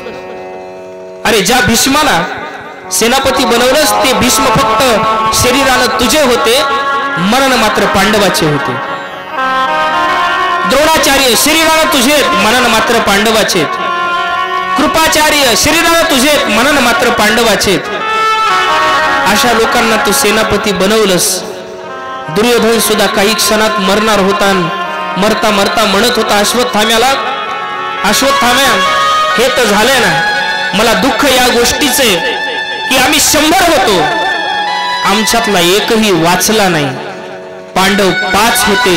अरे ज्या भीष्माला सेनापती बनवलंस ते भीष्म फक्त शरीरानं तुझे होते, मरण मात्र पांडवाचे होते. द्रोणाचार्य शरीरानं तुझे, मरण मात्र पांडवाचे. कृपाचार्य शरीरानं तुझे, मरण मात्र पांडवाचे. अशा लोकांना तू सेनापती बनवलंस. दुर्योधन सुद्धा काही क्षणात मरणार होता. मरता मरता म्हणत होता अश्वत्थाम्याला, अश्वत्थाम्या, हे तर झालंय ना, मला दुःख या गोष्टीचे की आम्ही 100 होतो, आमच्यातला एकही वाचला नाही. पांडव 5 होते,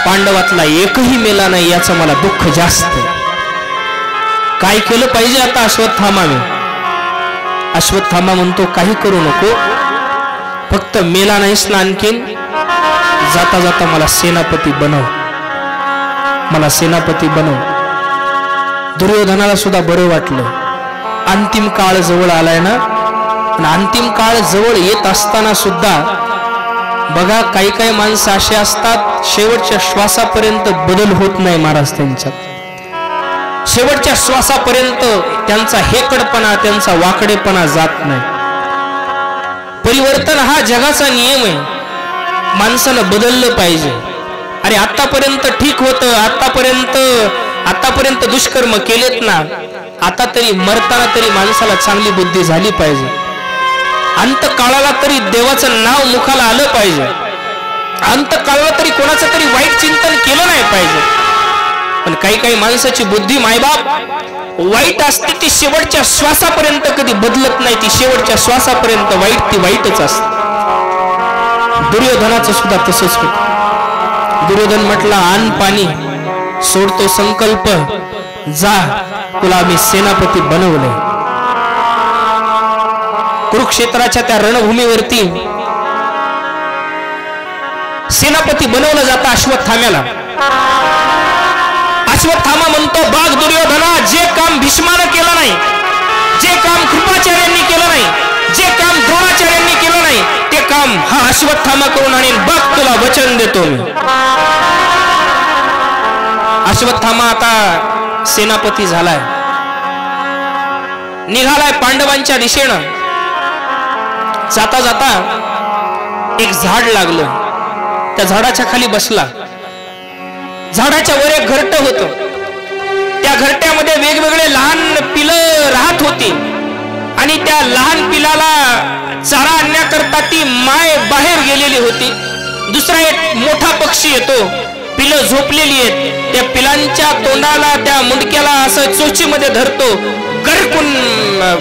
पांडवातला एकही मेला नाही, याचं मला दुःख जास्त. काय केलं पाहिजे आता अश्वत्थामाने? अश्वत्थामा म्हणतो, काही करू नको, फक्त मेला नाहीस ना आणखीन, जाता जाता मला सेनापती बनव, मला सेनापती बनव. दुर्योधनाला सुद्धा बरं वाटलं. अंतिम काळ जवळ आलाय ना, आणि अंतिम काळ जवळ येत असताना सुद्धा बघा, काही काही माणसं असे असतात, शेवटच्या श्वासापर्यंत बदल होत नाही महाराज त्यांच्यात. शेवटच्या श्वासापर्यंत त्यांचा हेकडपणा, त्यांचा वाकडेपणा जात नाही. परिवर्तन हा जगाचा नियम आहे. माणसानं बदललं पाहिजे. अरे आतापर्यंत ठीक होतं, आतापर्यंत दुष्कर्म केलेत ना, आता तरी मरताना तरी माणसाला चांगली बुद्धी झाली पाहिजे. अंत काळाला तरी देवाचं नाव मुखाला आलं पाहिजे. अंत काळाला तरी कोणाचं तरी वाईट चिंतन केलं नाही पाहिजे. पण काही काही माणसाची बुद्धी मायबाप वाईट असते, ती शेवटच्या श्वासापर्यंत कधी बदलत नाही. ती शेवटच्या श्वासापर्यंत वाईट ती वाईटच असते. दुर्योधनाचं सुद्धा तसंच होतं. दुर्योधन म्हटला, आण पाणी, सोडतो संकल्प, जा, तुला आम्ही सेनापती बनवले. कुरुक्षेत्राच्या त्या रणभूमीवरती सेनापती बनवलं जातं अश्वत्थाम्याला. अश्वत्थामा म्हणतो, बाग दुर्योधना, जे काम भीष्मानं केलं नाही, जे काम कृपाचार्यांनी केलं नाही, जे काम द्रोणाचार्यांनी केलं नाही, ते काम हा अश्वत्थामा करून आणेन, बघ तुला वचन देतो मी. अश्वत्थामा आता सेनापती झालाय, निघालाय पांडवांच्या दिशेनं. जाता जाता एक झाड लागलं, त्या झाडाच्या खाली बसला. झाडाच्या वर एक घरटं होतं. त्या घरट्यामध्ये वेगवेगळे लहान पिलं राहत होती आणि त्या लहान पिलाला चारा आणण्याकरता ती माय बाहेर गेलेली होती. दुसरा एक मोठा पक्षी येतो, पिलं झोपलेली आहेत, त्या पिलांच्या तोंडाला, त्या मुंडक्याला असं चोचीमध्ये धरतो, गरकून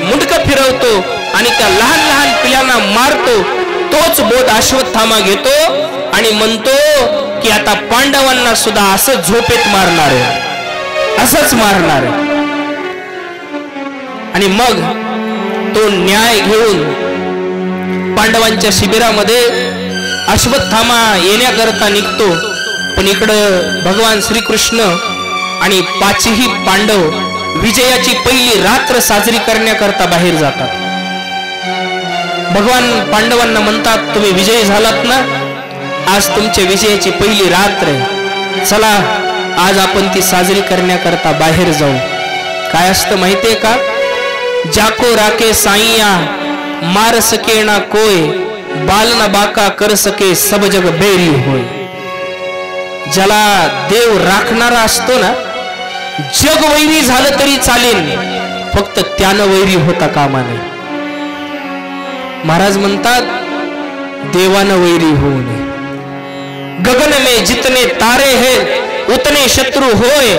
मुंडकं फिरवतो आणि त्या लहान लहान पिलांना मारतो. तोच बोध अश्वत्थामा घेतो आणि म्हणतो की आता पांडवांना सुद्धा असं झोपेत मारणार आहे, असंच मारणार आहे. आणि मग तो न्याय घेऊन पांडवांच्या शिबिरामध्ये अश्वत्थामा येण्याकरता निघतो. पण इकडं भगवान श्रीकृष्ण आणि 5ही पांडव विजयाची पहिली रात्र साजरी करण्याकरता बाहेर जातात. भगवान पांडवांना म्हणतात, तुम्ही विजयी झालात ना, आज तुमच्या विजयाची पहिली रात्र आहे, चला आज आपण ती साजरी करण्याकरता बाहेर जाऊ. काय असतं माहितीये का? जाको राके साईया मार सके ना कोय, बाल ना बाका कर सके सब जग बेरी होय. ज्याला देव राखणारा असतो ना, जग वैरी झालं तरी चालेल, फक्त त्यानं वैरी होता कामा नये. महाराज म्हणतात, देवानं वैरी होऊ नये. गगन में जितने तारे हैं उतने शत्रु होय,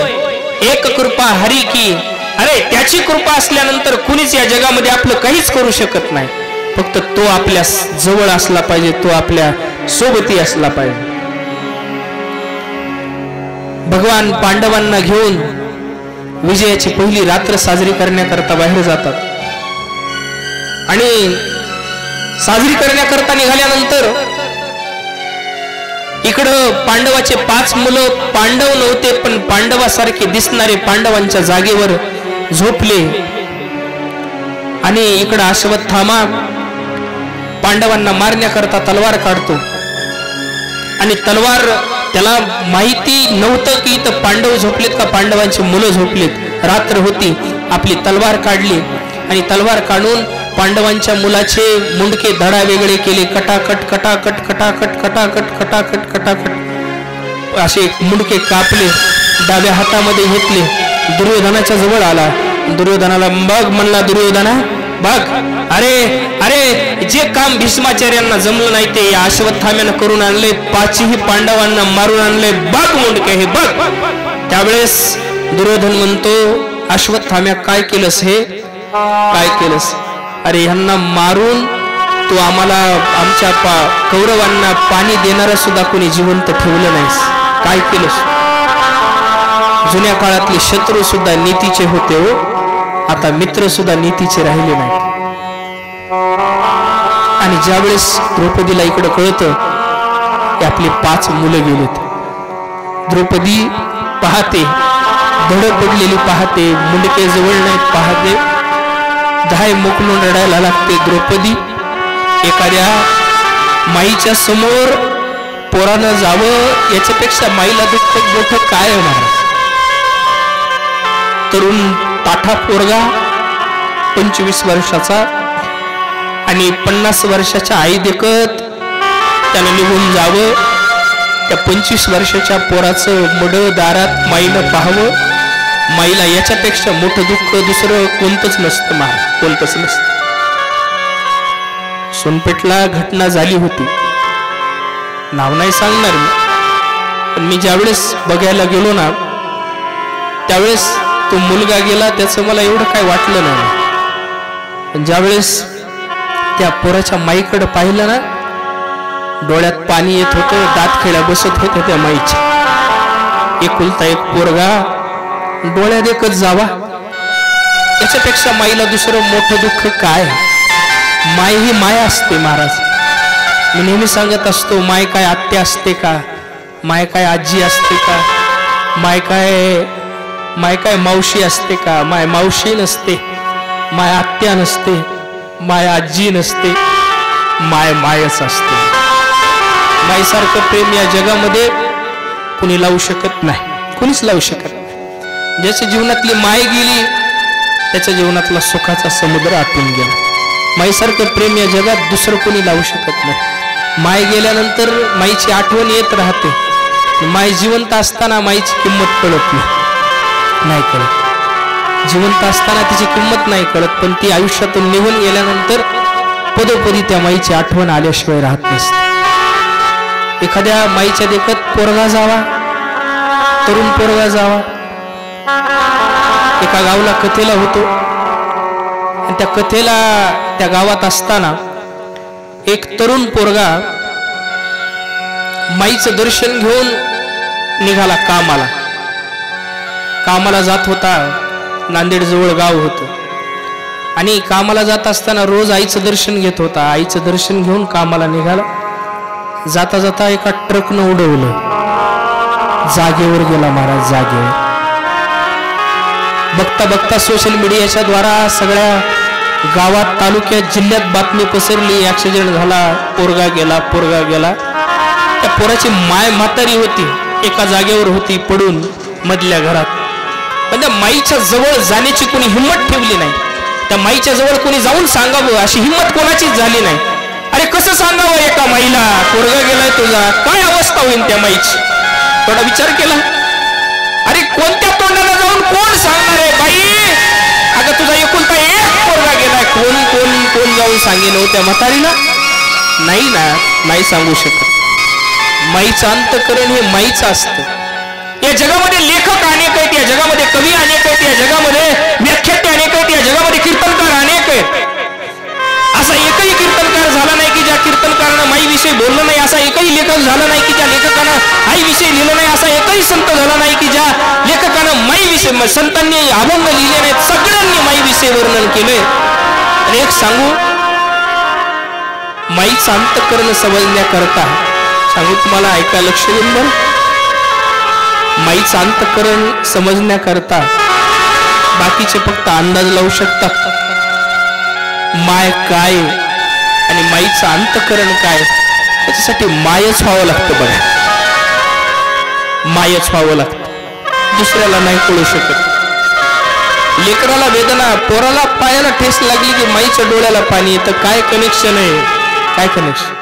एक कृपा हरी की. अरे त्याची कृपा असल्यानंतर कुणीच या जगामध्ये आपलं काहीच करू शकत नाही, फक्त तो आपल्या जवळ असला पाहिजे, तो आपल्या सोबती असला पाहिजे. भगवान पांडवांना घेऊन विजयाची पहिली रात्र साजरी करण्याकरता बाहेर जातात. आणि साजरी करण्याकरता निघाल्यानंतर इकडं पांडवाचे 5 मुलं पांडव नव्हते, पण पांडवासारखे दिसणारे पांडवांच्या जागेवर झोपले. आणि इकडं अश्वत्थामा पांडवांना मारण्याकरता तलवार काढतो. आणि तलवार, त्याला माहिती नव्हतं की इथं पांडव झोपलेत का पांडवांची मुलं झोपलेत. रात्र होती, आपली तलवार काढली आणि तलवार काढून पांडवांच्या मुलाचे मुंडके धडा वेगळे केले. कटाकट कटाकट कटाकट कटाकट कटाकट कटाकट असे मुंडके कापले, डाव्या हातामध्ये घेतले. दुर्योधनाच्या जवळ आला. दुर्योधनाला बघ म्हणला, दुर्योधना बघ, अरे अरे जे काम भीष्माचार्यांना जमलं नाही ते या अश्वत्थाम्यानं करून आणले, 5ही पांडवांना मारून आणले, बघ मुंडके हे बघ. त्यावेळेस दुर्योधन म्हणतो, अश्वत्थाम्या काय केलंस, हे काय केलंस? अरे ह्यांना मारून तू आम्हाला, आमच्या कौरवांना पाणी देणारा सुद्धा कोणी जिवंत ठेवलं नाहीस, काय केलंस? जुन्या काळातले शत्रू सुद्धा नीतीचे होते हो, आता मित्र सुद्धा नीतीचे राहिले नाही. आणि ज्यावेळेस द्रौपदीला इकडं कळतं की आपली 5 मुलं गेलेत, द्रौपदी पाहते, धड पडलेली पाहते, मुंडके जवळ नाहीत पाहते, धाय मोकलून रडायला लागते. द्रौपदी एखाद्या माईच्या समोर पोरानं जावं याच्यापेक्षा माईला दुःख मोठं काय होणार. तरुण ताठा पोरगा 25 वर्षाचा आणि 50 वर्षाच्या आई देखत त्यानं निघून जावं. त्या 25 वर्षाच्या पोराचं मड दारात माईनं पाहावं, माईला याच्यापेक्षा मोठं दुःख दुसरं कोणतंच नसतं महाराज, कोणतंच नसतं. सोनपेठला घटना झाली होती, नाव नाही सांगणार मी, पण मी ज्यावेळेस बघायला गेलो ना त्यावेळेस तो मुलगा गेला, त्याचं मला एवढं काय वाटलं नाही. पण ज्यावेळेस त्या पोराच्या माईकडे पाहिलं ना, डोळ्यात पाणी येत होतं, दात खेळ्या बसत होत्या त्या माईच्या. एकुलता एक पोरगा डोळ्यात एकच जावा, याच्यापेक्षा माईला दुसरं मोठं दुःख काय? माय ही माय असते महाराज. मी नेहमी सांगत असतो, माय काय आत्या असते का, माय काय आजी असते का, माय काय मावशी असते का? माय मावशी नसते, माय आत्या नसते, माय आजी नसते, माय मायच असते. माईसारखं प्रेम या जगामध्ये कुणी लावू शकत नाही, कुणीच लावू शकत नाही. ज्याच्या जीवनातली माय गेली त्याच्या जीवनातला सुखाचा समुद्र आटून गेला. माईसारखं प्रेम या जगात दुसरं कोणी लावू शकत नाही. माय गेल्यानंतर माईची आठवण येत राहते. माय जिवंत असताना माईची किंमत कळत नाही कळत. जिवंत असताना तिची किंमत नाही कळत, पण ती आयुष्यातून निघून गेल्यानंतर पदोपदी त्या माईची आठवण आल्याशिवाय राहत नसते. एखाद्या माईच्या देखत पोरगा जावा, तरुण पोरगा जावा. एका गावाला कथेला होतो आणि त्या कथेला त्या गावात असताना एक तरुण पोरगा माईचं दर्शन घेऊन निघाला कामाला. कामाला जात होता, नांदेड जवळ गाव होतं, आणि कामाला जात असताना रोज आईचं दर्शन घेत होता. आईचं दर्शन घेऊन कामाला निघाला. जाता जाता एका ट्रकनं उडवलं, जागेवर गेला महाराज, जागेवर. बघता बघता सोशल मीडियाच्या द्वारा सगळ्या गावात, तालुक्यात, जिल्ह्यात बातमी पसरली, ऍक्सिडेंट झाला, पोरगा गेला. त्या पोराची माय म्हातारी होती, एका जागेवर होती पडून मधल्या घरात. पण त्या माईच्या जवळ जाण्याची कोणी हिंमत ठेवली नाही. त्या माईच्या जवळ कोणी जाऊन सांगावं अशी हिंमत कोणाचीच झाली नाही. अरे कसं सांगावं एका माईला पोरगा गेलाय तुझा, काय अवस्था होईल त्या माईची? थोडा विचार केला? अरे कोणत्या तोंडाला जाऊन कोण सांगणार आहे बाई, अगं तुझा एकुलता एक पोरगा गेलाय? कोण जाऊन सांगेल हो त्या म्हातारीला? नाही ना, नाही सांगू शकत. माईचं अंतःकरण हे माईचं असतं. या जगामध्ये लेखक अनेक आहेत, या जगामध्ये कवी अनेक आहेत, या जगामध्ये व्याख्याते अनेक आहेत, या जगामध्ये कीर्तनकार अनेक आहेत. असा एकही कीर्तनकार झाला नाही की ज्या कीर्तनकारानं माईविषयी बोललं नाही. असा एकही लेखक झाला नाही की ज्या लेखकानं आईविषयी लिहिलं नाही. असा एकही संत झाला नाही की ज्या लेखकानं माईविषयी, संतांनी अभंग लिहिले नाहीत. सगळ्यांनी माईविषयी वर्णन केलंय. आणि एक सांगू, माईचं अंतःकरण समजण्याकरता सांगू तुम्हाला, ऐका लक्ष देऊन बरं. माईचं अंतःकरण समजण्याकरता बाकीचे फक्त अंदाज लावू शकतात. माय काय आणि माईचं अंतःकरण काय, त्याच्यासाठी मायच व्हावं लागतं बघा. मायच व्हावं लागतं, दुसऱ्याला नाही कळू शकत. लेकराला वेदना, पोराला पायाला ठेस लागली की माईच्या डोळ्याला पाणी येतं. काय कनेक्शन आहे? काय कनेक्शन?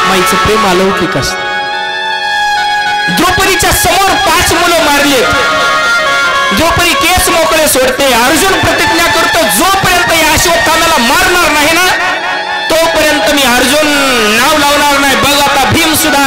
माईचं प्रेम अलौकिक असतं. द्रौपदीच्या समोर 5 मुलं मारलेत. द्रौपदी केस मोकळे सोडते. अर्जुन प्रतिज्ञा करतो, जोपर्यंत या अश्वत्थाम्याला मारणार नाही ना तोपर्यंत मी अर्जुन नाव लावणार नाही. बघ आता भीम सुद्धा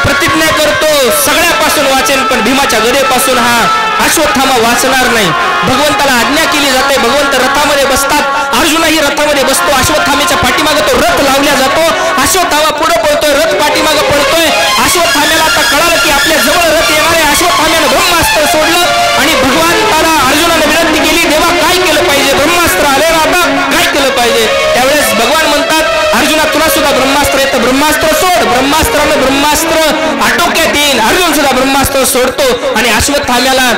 प्रतिज्ञा करतो, सगळ्यापासून वाचेल पण भीमाच्या गदेपासून हा अश्वत्थामा वाचणार नाही. भगवंताला आज्ञा केली जाते, भगवंत रथामध्ये बसतात. अर्जुनही रथामध्ये बसतो. अश्वत्थामेच्या पाठीमागे तो रथ लावला जातो. अश्वत्थामा पुढे पळतोय, रथ पाठीमागे पळतोय. अश्वत्थाम्याला आता कळालं की आपल्या जवळ रथ येणार आहे. अश्वत्थाम्यानं ब्रह्मास्त्र सोडलं आणि भगवंताला अर्जुनाने विनंती केली, देवा काय केलं पाहिजे? ब्रह्मास्त्र आले ना, आता काय केलं पाहिजे? त्यावेळेस भगवान म्हणतात, अर्जुना तुला सुद्धा ब्रह्मास्त्र येतं, ब्रह्मास्त्र सोड. ब्रह्मास्त्रानं ब्रह्मास्त्र आटोक्यात येईल. अर्जुन सुद्धा ब्रह्मास्त्र सोडतो आणि अश्वत्थाम्याला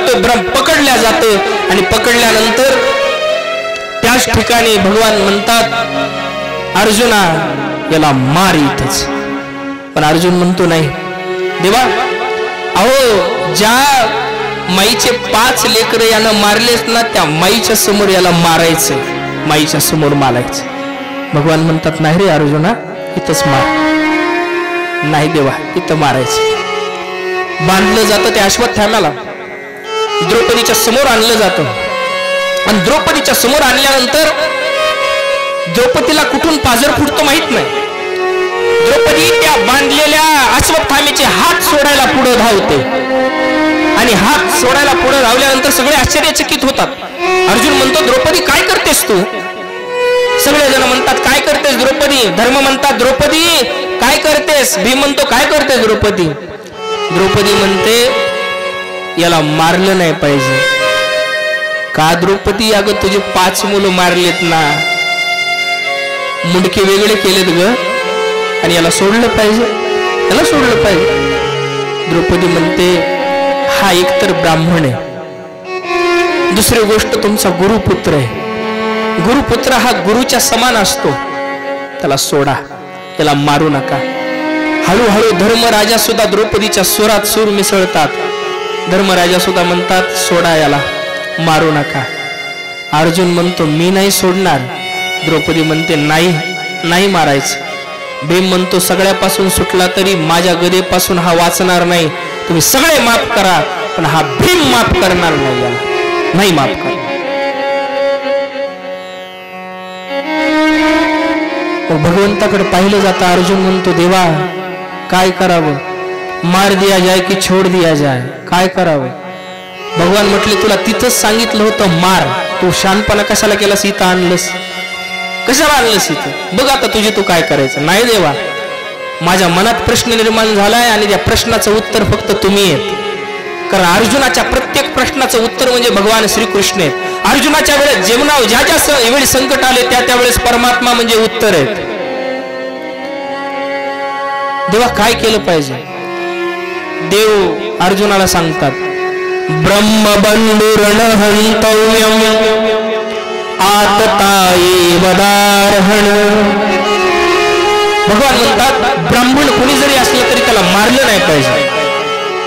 तो पकडल्या जातो. आणि पकडल्यानंतर त्याच ठिकाणी भगवान म्हणतात, अर्जुना याला मार इथंच. पण अर्जुन म्हणतो, नाही देवा, अहो ज्या माईचे 5 लेकरं यानं मारलेच ना, त्या माईच्या समोर याला मारायचं, माईच्या समोर मारायचं. भगवान म्हणतात, नाही रे अर्जुना, इथंच मार. नाही देवा, इथं मारायचं. बांधलं जातं त्या अश्वत्थाम्याला, द्रौपदीच्या समोर आणलं जातं. आणि द्रौपदीच्या समोर आणल्यानंतर द्रौपदीला कुठून पाझर फुटतो माहित नाही. द्रौपदी त्या बांधलेल्या अश्वत्थाम्याचे हात सोडायला पुढे धावते. आणि हात सोडायला पुढे धावल्यानंतर सगळे आश्चर्यचकित होतात. अर्जुन म्हणतो, द्रौपदी काय करतेस तू? सगळेजण म्हणतात, काय करतेस द्रौपदी? धर्म म्हणतात, द्रौपदी काय करतेस? भीम म्हणतो, काय करतेस द्रौपदी? द्रौपदी म्हणते, याला मारलं नाही पाहिजे. का द्रौपदी? अगं तुझे 5 मुलं मारलेत ना, मुंडके वेगळे केलेत ग, आणि याला सोडलं पाहिजे, याला सोडलं पाहिजे. द्रौपदी म्हणते, हा एकतर ब्राह्मण आहे, दुसरी गोष्ट तुमचा गुरुपुत्र आहे. गुरुपुत्र हा गुरुच्या समान असतो, त्याला सोडा, त्याला मारू नका. हळूहळू धर्मराजा सुद्धा द्रौपदीच्या सुरात सूर मिसळतात. धर्मराजा सुद्धा म्हणतात, सोडा याला, मारू नका. अर्जुन म्हणतो, मी नाही सोडणार. द्रौपदी म्हणते, नाही नाही मारायचं. भीम म्हणतो, सगळ्यापासून सुटला तरी माझ्या गदेपासून हा वाचणार नाही. तुम्ही सगळे माफ करा, पण हा भीम माफ करणार नाही, याला नाही माफ करणार. भगवंताकडे पाहिलं जातं. अर्जुन म्हणतो, देवा काय करावं? मार दिया जाय की छोड दिया जाय, काय करावं? भगवान म्हटले, तुला तिथंच सांगितलं होतं मार, तू शहाणपणा कशाला केलास? इथं आणलंस, कशाला आणलंस इथं? बघ आता तुझी तू काय करायचं. नाही देवा, माझ्या मनात प्रश्न निर्माण झालाय आणि त्या प्रश्नाचं उत्तर फक्त तुम्ही आहेत. कारण अर्जुनाच्या प्रत्येक प्रश्नाचं उत्तर म्हणजे भगवान श्रीकृष्ण आहेत. अर्जुनाच्या वेळेस जीवनावर ज्या ज्या वेळी संकट आले त्या त्यावेळेस परमात्मा म्हणजे उत्तर आहेत. देवा काय केलं पाहिजे? देव अर्जुनाला सांगतात, ब्रह्मबंधुरण हंतव्यम आतताये वदारहण. भगवान म्हणतात ब्राह्मण कुणी जरी असलं तरी त्याला मारलं नाही पाहिजे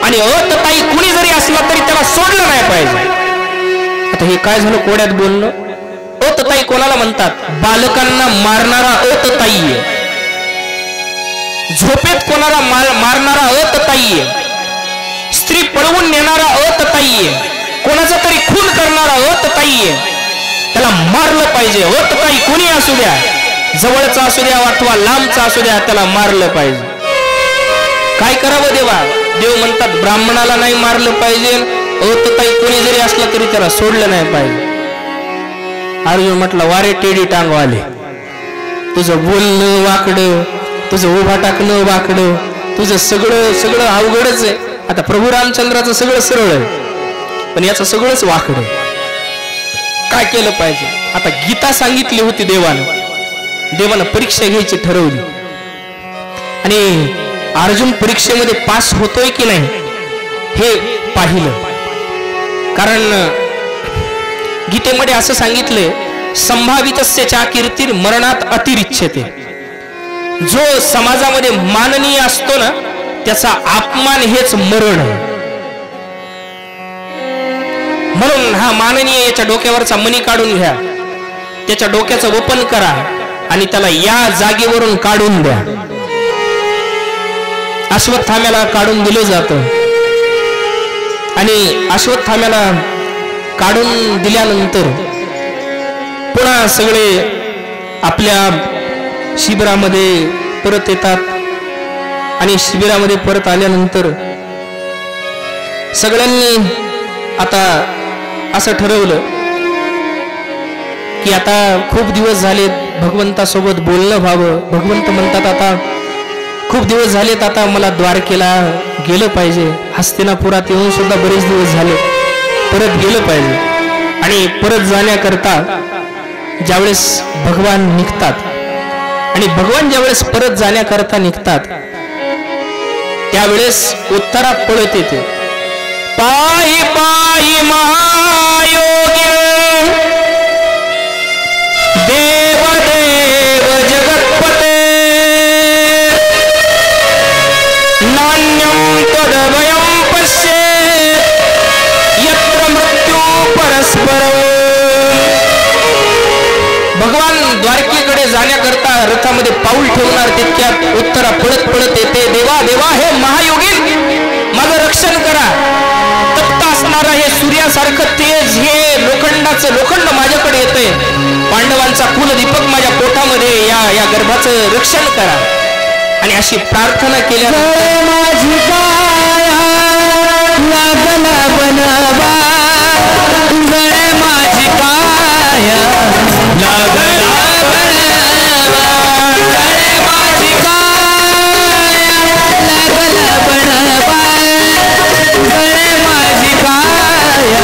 आणि अतताई कुणी जरी असला तरी त्याला सोडलं नाही पाहिजे. आता हे काय झालं कोड्यात बोलणं. अतताई कोणाला म्हणतात? बालकांना मारणारा अतताई आहे. झोपेत कोणाला मारणारा अतताई आहे. स्त्री पळवून नेणारा अतताई आहे. कोणाचा तरी खून करणारा अतताई आहे. त्याला मारलं पाहिजे. अतताई कोणी असू द्या, जवळचा असू द्या अथवा लांबचा असू द्या, त्याला मारलं पाहिजे. काय करावं देवा? देव म्हणतात ब्राह्मणाला नाही मारलं पाहिजे, अतताई कोणी जरी असला तरी त्याला सोडलं नाही पाहिजे. अर्जुन म्हटलं वारे टेडी टांगवाले, तुझं बोलणं वाकडं, तुझं उभा टाकणं वाकडं, तुझं सगळं सगळं अवघडच आहे. आता प्रभू रामचंद्राचं सगळं सरळ आहे पण याचं सगळंच वाकडं. काय केलं पाहिजे? आता गीता सांगितली होती देवानं परीक्षा घ्यायची ठरवली आणि अर्जुन परीक्षेमध्ये पास होतोय की नाही हे पाहिलं. कारण गीतेमध्ये असं सांगितलंय संभावितस्य चा कीर्ती मरणात अतिरिच्छते. जो समाजामध्ये माननीय असतो ना त्याचा अपमान हेच मरण. म्हणून हा माननीय याच्या डोक्यावरचा मणी काढून घ्या, त्याच्या डोक्याचं वपन करा आणि त्याला या जागेवरून काढून द्या. अश्वत्थाम्याला काढून दिलं जातं आणि अश्वत्थाम्याला काढून दिल्यानंतर पुन्हा सगळे आपल्या शिबिरामध्ये परत येतात आणि शिबिरामध्ये परत आल्यानंतर सगळ्यांनी आता असं ठरवलं की आता खूप दिवस झालेत भगवंतासोबत बोलणं व्हावं. भगवंत म्हणतात आता खूप दिवस झालेत, आता मला द्वारकेला गेलं पाहिजे. हस्तिनापुरात येऊन सुद्धा बरेच दिवस झाले, परत गेलं पाहिजे. आणि परत जाण्याकरता ज्यावेळेस भगवान निघतात आणि भगवान ज्यावेळेस परत जाण्याकरता निघतात त्यावेळेस उत्तरा पळत येते. पायी पायी महायोगी देव देव जगत्पते नान्यं तदभयं पश्येत् यत्र मृत्यू परस्परं. भगवान द्वारकेकडे जाण्याकरता रथामध्ये पाऊल ठेवणार तितक्यात उत्तरा पळत पळत येते. देवा देवा हे महायोगीन माझं रक्षण करा. तप्त असणारा हे सूर्यासारखं तेज हे लोखंड माझ्याकडे येतंय. पांडवांचा कुलदीपक माझ्या पोटामध्ये या गर्भाचं रक्षण करा. आणि अशी प्रार्थना केल्यानंतर माझी काया लागला बनवा, गळे माझी काया लागला बनवा, गळे माझी काया लागला बनवा, गळे माझी काया लागला बनवा, गळे माझी काया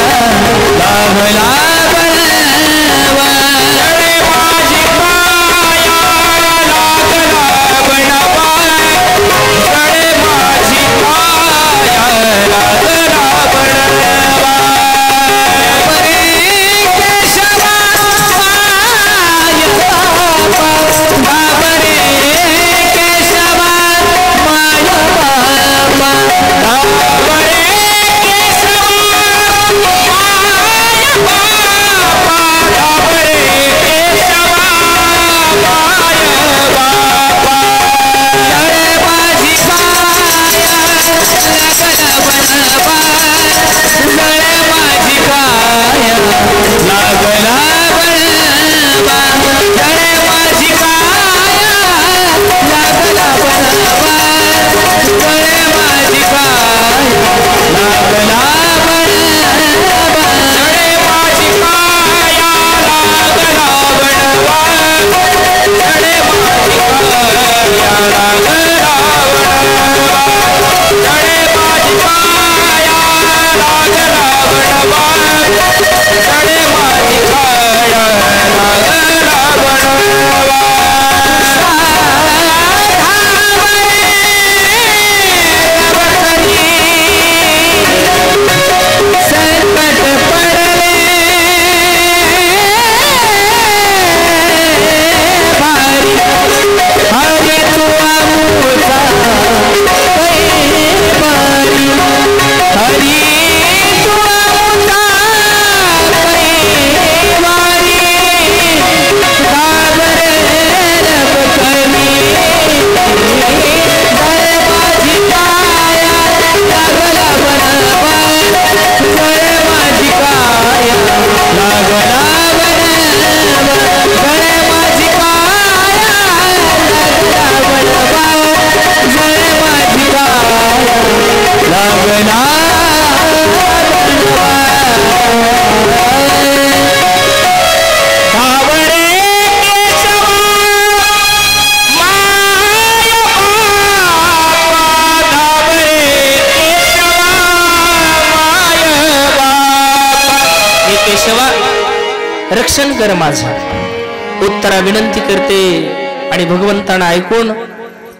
लागला बनवा, गळे माझी काया लागला बनवा. रक्षण कर माझं. उत्तरा विनंती करते आणि भगवंतानं ऐकून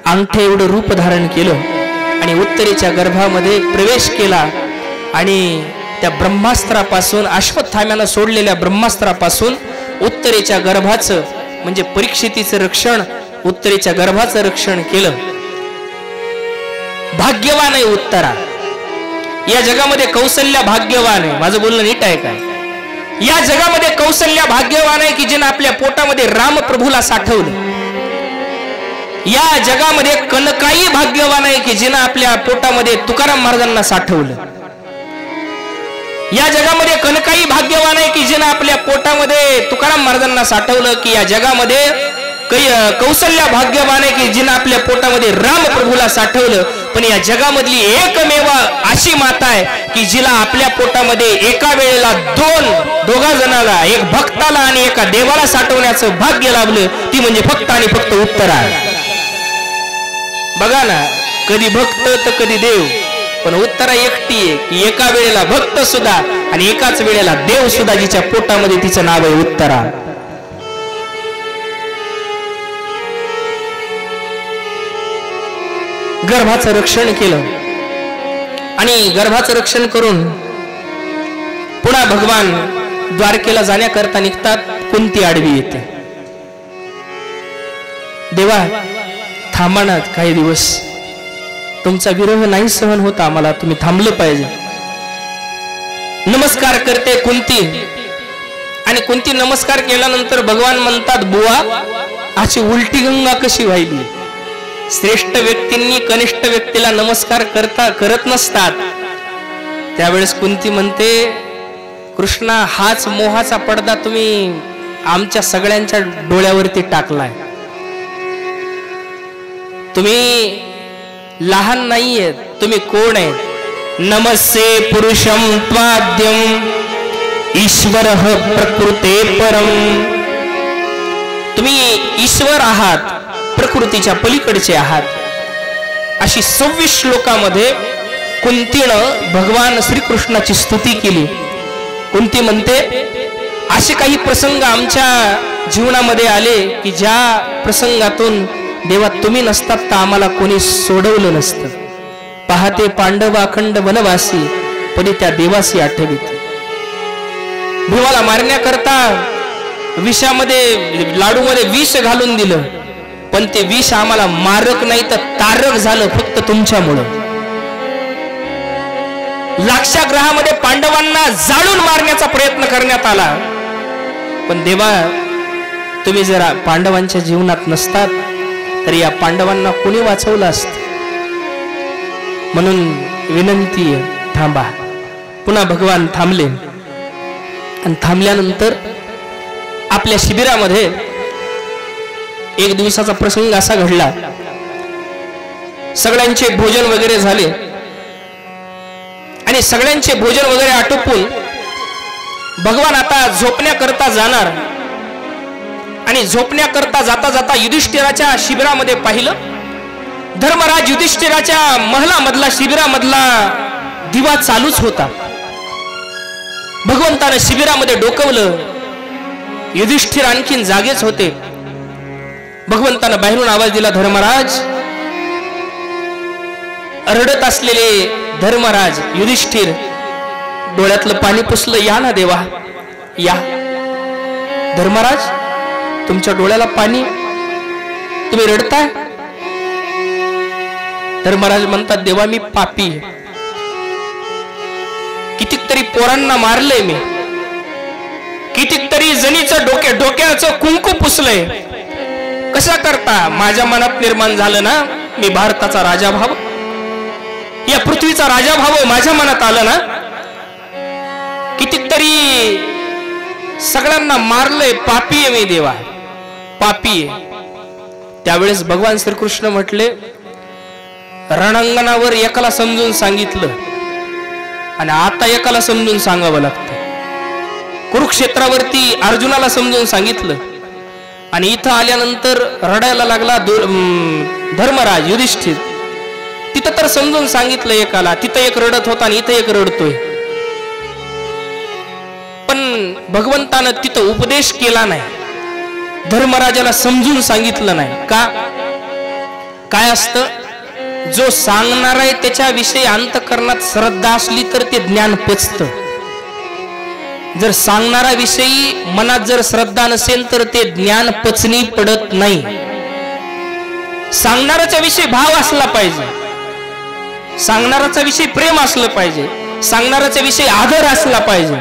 अंगठे एवढं रूप धारण केलं आणि उत्तरेच्या गर्भामध्ये प्रवेश केला आणि त्या ब्रह्मास्त्रापासून, अश्वत्थाम्यानं सोडलेल्या ब्रह्मास्त्रापासून उत्तरेच्या गर्भाचं म्हणजे परीक्षितीचं रक्षण, उत्तरेच्या गर्भाचं रक्षण केलं. भाग्यवान आहे उत्तरा. या जगामध्ये कौशल्या भाग्यवान आहे. माझं बोलणं नीट आहे काय? या जगामध्ये कौशल्या भाग्यवान आहे की जिने आपल्या पोटामध्ये रामप्रभूला साठवलं. या जगामध्ये कनकाई भाग्यवान आहे की जिने आपल्या पोटामध्ये तुकाराम महाराजांना साठवलं. या जगामध्ये कनकाई भाग्यवान आहे की जिने आपल्या पोटामध्ये तुकाराम महाराजांना साठवलं. की या जगामध्ये कौशल्या भाग्यवान आहे की जिने आपल्या पोटामध्ये रामप्रभूला साठवलं. पण या जगामधली एकमेव अशी माता आहे की जिला आपल्या पोटामध्ये एका वेळेला दोघा जणाला, एक भक्ताला आणि एका देवाला साठवण्याचं भाग्य लाभलं. ती म्हणजे फक्त आणि फक्त उत्तरा. बघा ना, कधी भक्त तर कधी देव, पण उत्तरा एकटी आहे की एका वेळेला भक्त सुद्धा आणि एकाच वेळेला देव सुद्धा, जिच्या पोटामध्ये तिचं नाव आहे उत्तरा. गर्भाचं रक्षण केलं आणि गर्भाचं रक्षण करून पुन्हा भगवान द्वारकेला जाण्याकरता निघतात. कुंती आडवी येते. देवा थांबा ना काही दिवस, तुमचा विरह नाही सहन होता आम्हाला, तुम्ही थांबलं पाहिजे. नमस्कार करते कुंती आणि कुंती नमस्कार केल्यानंतर भगवान म्हणतात, बुवा अशी उलटी गंगा कशी व्हायली? श्रेष्ठ व्यक्तींनी कनिष्ठ व्यक्तीला नमस्कार करत नसतात. त्यावेळेस कुंती म्हणते, कृष्णा हाच मोहाचा पडदा तुम्ही आमच्या सगळ्यांच्या डोळ्यावरती टाकलाय. तुम्ही लहान नाहीये, तुम्ही कोण आहे? नमस्ते पुरुषम त्वाद्यम ईश्वर प्रकृते परम. तुम्ही ईश्वर आहात, प्रकृतीच्या पलीकडचे आहात. अशी 26 श्लोकामध्ये कुंतीनं भगवान श्रीकृष्णाची स्तुती केली. कुंती म्हणते, असे काही प्रसंग आमच्या जीवनामध्ये आले की ज्या प्रसंगातून देवा तुम्ही नसतात तर आम्हाला कोणी सोडवलं नसतं. पाहते पांडव अखंड वनवासी, पण त्या देवासी आठवित. भीमाला मारण्याकरता विषामध्ये, लाडूमध्ये विष घालून दिलं, पण ते विष आम्हाला मारक नाही तर तारक झालं फक्त तुमच्यामुळं. लाक्षागृहामध्ये पांडवांना जाळून मारण्याचा प्रयत्न करण्यात आला, पण देवा तुम्ही जरा पांडवांच्या जीवनात नसतात तर या पांडवांना कोणी वाचवलं असतं. म्हणून विनंती आहे, थांबा. पुन्हा भगवान थांबले आणि थांबल्यानंतर आपल्या शिबिरामध्ये एक दिवसाचा प्रसंग असा घडला. सगळ्यांचे भोजन वगैरे झाले आणि सगळ्यांचे भोजन वगैरे आटोपून भगवान आता झोपण्याकरता जाणार. आणि झोपण्याकरता जाता जाता युधिष्ठिराच्या शिबिरामध्ये पाहिलं, धर्मराज युधिष्ठिराच्या महलामधला, शिबिरामधला दिवा चालूच होता. भगवंताने शिबिरामध्ये डोकवलं. युधिष्ठिर आणखीन जागेच होते. भगवंतानं बाहेरून आवाज दिला, धर्मराज. रडत असलेले धर्मराज युधिष्ठिर डोळ्यातलं पाणी पुसलं. या ना देवा, या. धर्मराज, तुमच्या डोळ्याला पाणी, तुम्ही रडताय? धर्मराज म्हणतात, देवा मी पापी आहे. कितीतरी पोरांना मारलंय मी, कितीतरी जणीचं डोक्याचं कुंकू पुसलंय. कशा करता माझ्या मनात निर्माण झालं ना, मी भारताचा राजा भाव, या पृथ्वीचा राजा भाव माझ्या मनात आलं ना. कितीतरी सगळ्यांना मारलंय, पापी आहे मी देवा, पापी आहे. त्यावेळेस भगवान श्रीकृष्ण म्हटले, रणांगणावर एकाला समजून सांगितलं आणि आता एकाला समजून सांगावं लागतं. कुरुक्षेत्रावरती अर्जुनाला समजून सांगितलं आणि इथं आल्यानंतर रडायला लागला धर्मराज युधिष्ठिर. तिथं तर समजून सांगितलं एकाला, तिथं एक रडत होता आणि इथं एक रडतोय. पण भगवंतानं तिथं उपदेश केला नाही, धर्मराजाला समजून सांगितलं नाही का? काय असतं, जो सांगणार आहे त्याच्याविषयी अंतःकरणात श्रद्धा असली तर ते ज्ञान पचतं. जर सांगणारा विषयी मनात जर श्रद्धा नसेल तर ते ज्ञान पचनी पडत नाही. सांगणाऱ्याच्या विषयी भाव असला पाहिजे, सांगणाऱ्याचा विषयी प्रेम असलं पाहिजे, सांगणाऱ्याच्या विषयी आदर असला पाहिजे.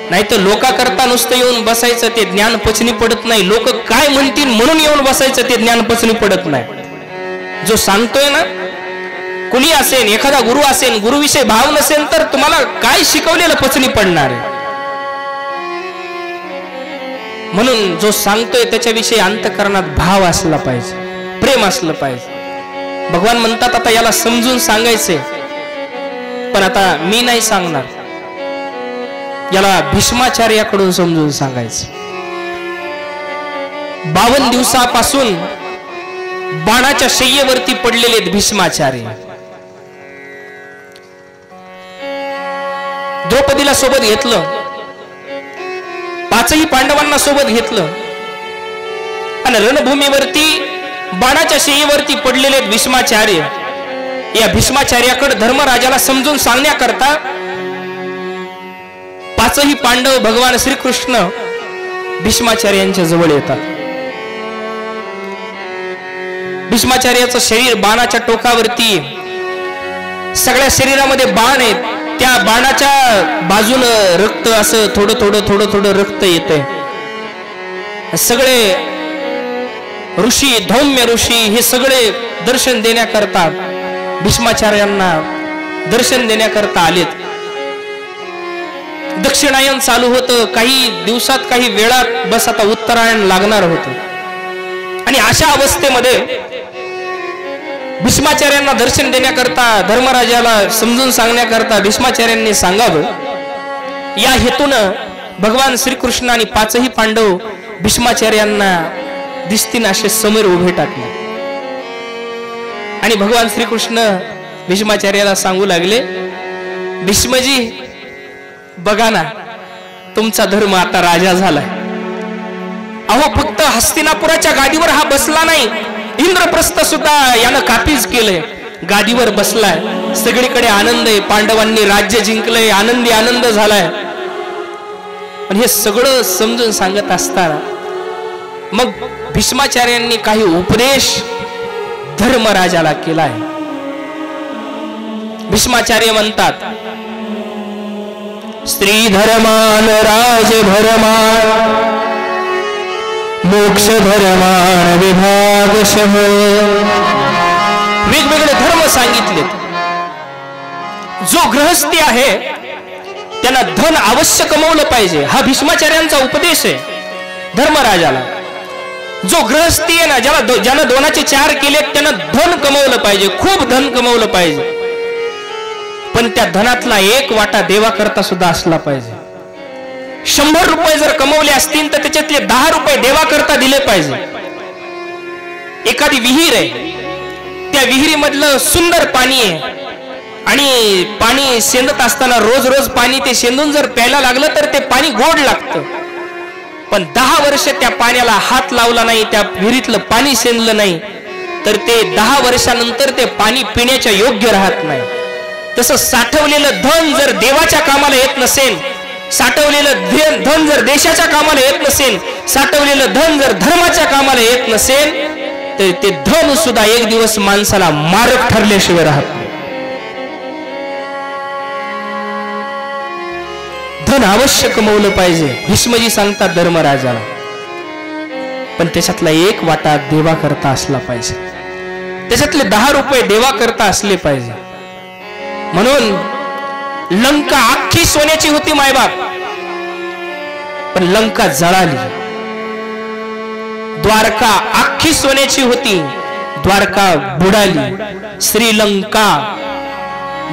नाही तर लोकांकरता नुसतं येऊन बसायचं ते ज्ञान पचनी पडत नाही. लोक काय म्हणतील म्हणून येऊन बसायचं ते ज्ञान पचनी पडत नाही. जो सांगतोय ना, कुणी असेल, एखादा गुरु असेल, गुरुविषयी भाव नसेल तर तुम्हाला काय शिकवलेलं पचनी पडणार आहे. म्हणून जो सांगतोय त्याच्याविषयी अंतःकरणात भाव असला पाहिजे, प्रेम असलं पाहिजे. भगवान म्हणतात आता याला समजून सांगायचे, पण आता मी नाही सांगणार, याला भीष्माचार्याकडून समजून सांगायचं. 52 दिवसापासून बाणाच्या शय्येवरती पडलेले भीष्माचार्य. द्रौपदीला सोबत घेतलं, 5ही पांडवांना सोबत घेतलं आणि रणभूमीवरती बाणाच्या शय्येवरती पडलेले भीष्माचार्य. या भीष्माचार्याकडे धर्मराजाला समजून सांगण्याकरता 5ही पांडव भगवान श्रीकृष्ण भीष्माचार्यांच्या जवळ येतात. भीष्माचार्याचं शरीर बाणाच्या टोकावरती, सगळ्या शरीरामध्ये बाण आहेत, त्या बाणाच्या बाजूनं रक्त असं थोडं थोडं थोडं थोडं रक्त येतंय. सगळे ऋषी, धौम्य ऋषी हे सगळे दर्शन देण्याकरता, भीष्माचार्यांना दर्शन देण्याकरता आलेत. दक्षिणायन चालू होतं, काही दिवसात काही वेळात बस आता उत्तरायण लागणार होतं. आणि अशा अवस्थेमध्ये भीष्माचार्यांना दर्शन देण्याकरता, धर्मराजाला समजून सांगण्याकरता भीष्माचार्यांनी सांगावं, या हेतूनं भगवान श्रीकृष्ण आणि 5ही पांडव भीष्माचार्यांना दिसतीन असे समोर उभे टाकले. आणि भगवान श्रीकृष्ण भीष्माचार्याला सांगू लागले, भीष्मजी बघा ना, तुमचा धर्म आता राजा झालाय. अहो फक्त हस्तिनापुराच्या गादीवर हा बसला नाही, इंद्रप्रस्थ सुद्धा यानं कापीज केलंय, गादीवर बसलाय. सगळीकडे आनंद आहे, पांडवांनी राज्य जिंकलंय, आनंदी आनंद झालाय. पण हे सगळं समजून सांगत असताना मग भीष्माचार्यांनी काही उपदेश धर्मराजाला केलाय. भीष्माचार्य म्हणतात, स्त्री धर्मान राजधर्मान मोक्ष धर्मान विभागशः. वेगवेगळे धर्म सांगितलेत. जो गृहस्थी आहे त्यांना धन अवश्य कमवलं पाहिजे, हा भीष्माचार्यांचा उपदेश आहे धर्मराजाला. जो गृहस्थी आहे ना, ज्यानं 2चे 4 केलेत त्यानं धन कमवलं पाहिजे, खूप धन कमवलं पाहिजे. पण त्या धनातला 1 वाटा देवाकरता सुद्धा असला पाहिजे. 100 रुपये जर कमवले असतील तर त्याच्यातले 10 रुपये देवाकरता दिले पाहिजे. एखादी विहीर आहे, त्या विहिरीमधलं सुंदर पाणी आहे आणि पाणी शेंदत असताना रोज रोज पाणी ते शेंदून जर प्यायला लागलं तर ते पाणी गोड लागतं. पण 10 वर्ष त्या पाण्याला हात लावला नाही, त्या विहिरीतलं पाणी शेंदलं नाही तर ते 10 वर्षानंतर ते पाणी पिण्याच्या योग्य राहत नाही. तसं साठवलेलं धन जर देवाच्या कामाला येत नसेल, साठवलेलं धन जर देशाच्या कामाला येत नसेल, साठवलेलं धन जर धर्माच्या कामाला येत नसेल तर ते धन सुद्धा एक दिवस माणसाला मारक ठरल्याशिवाय राहत नाही. धन अवश्य कमवलं पाहिजे, भीष्मजी सांगतात धर्मराजाला. पण त्याच्यातला 1 वाटा देवा करता असला पाहिजे, त्याच्यातले 10 रुपये देवा करता असले पाहिजे. म्हणून लंका अख्खी सोन्याची होती मायबाप, पण लंका जळाली. द्वारका अख्खी सोन्याची होती, द्वारका बुडाली. श्रीलंका,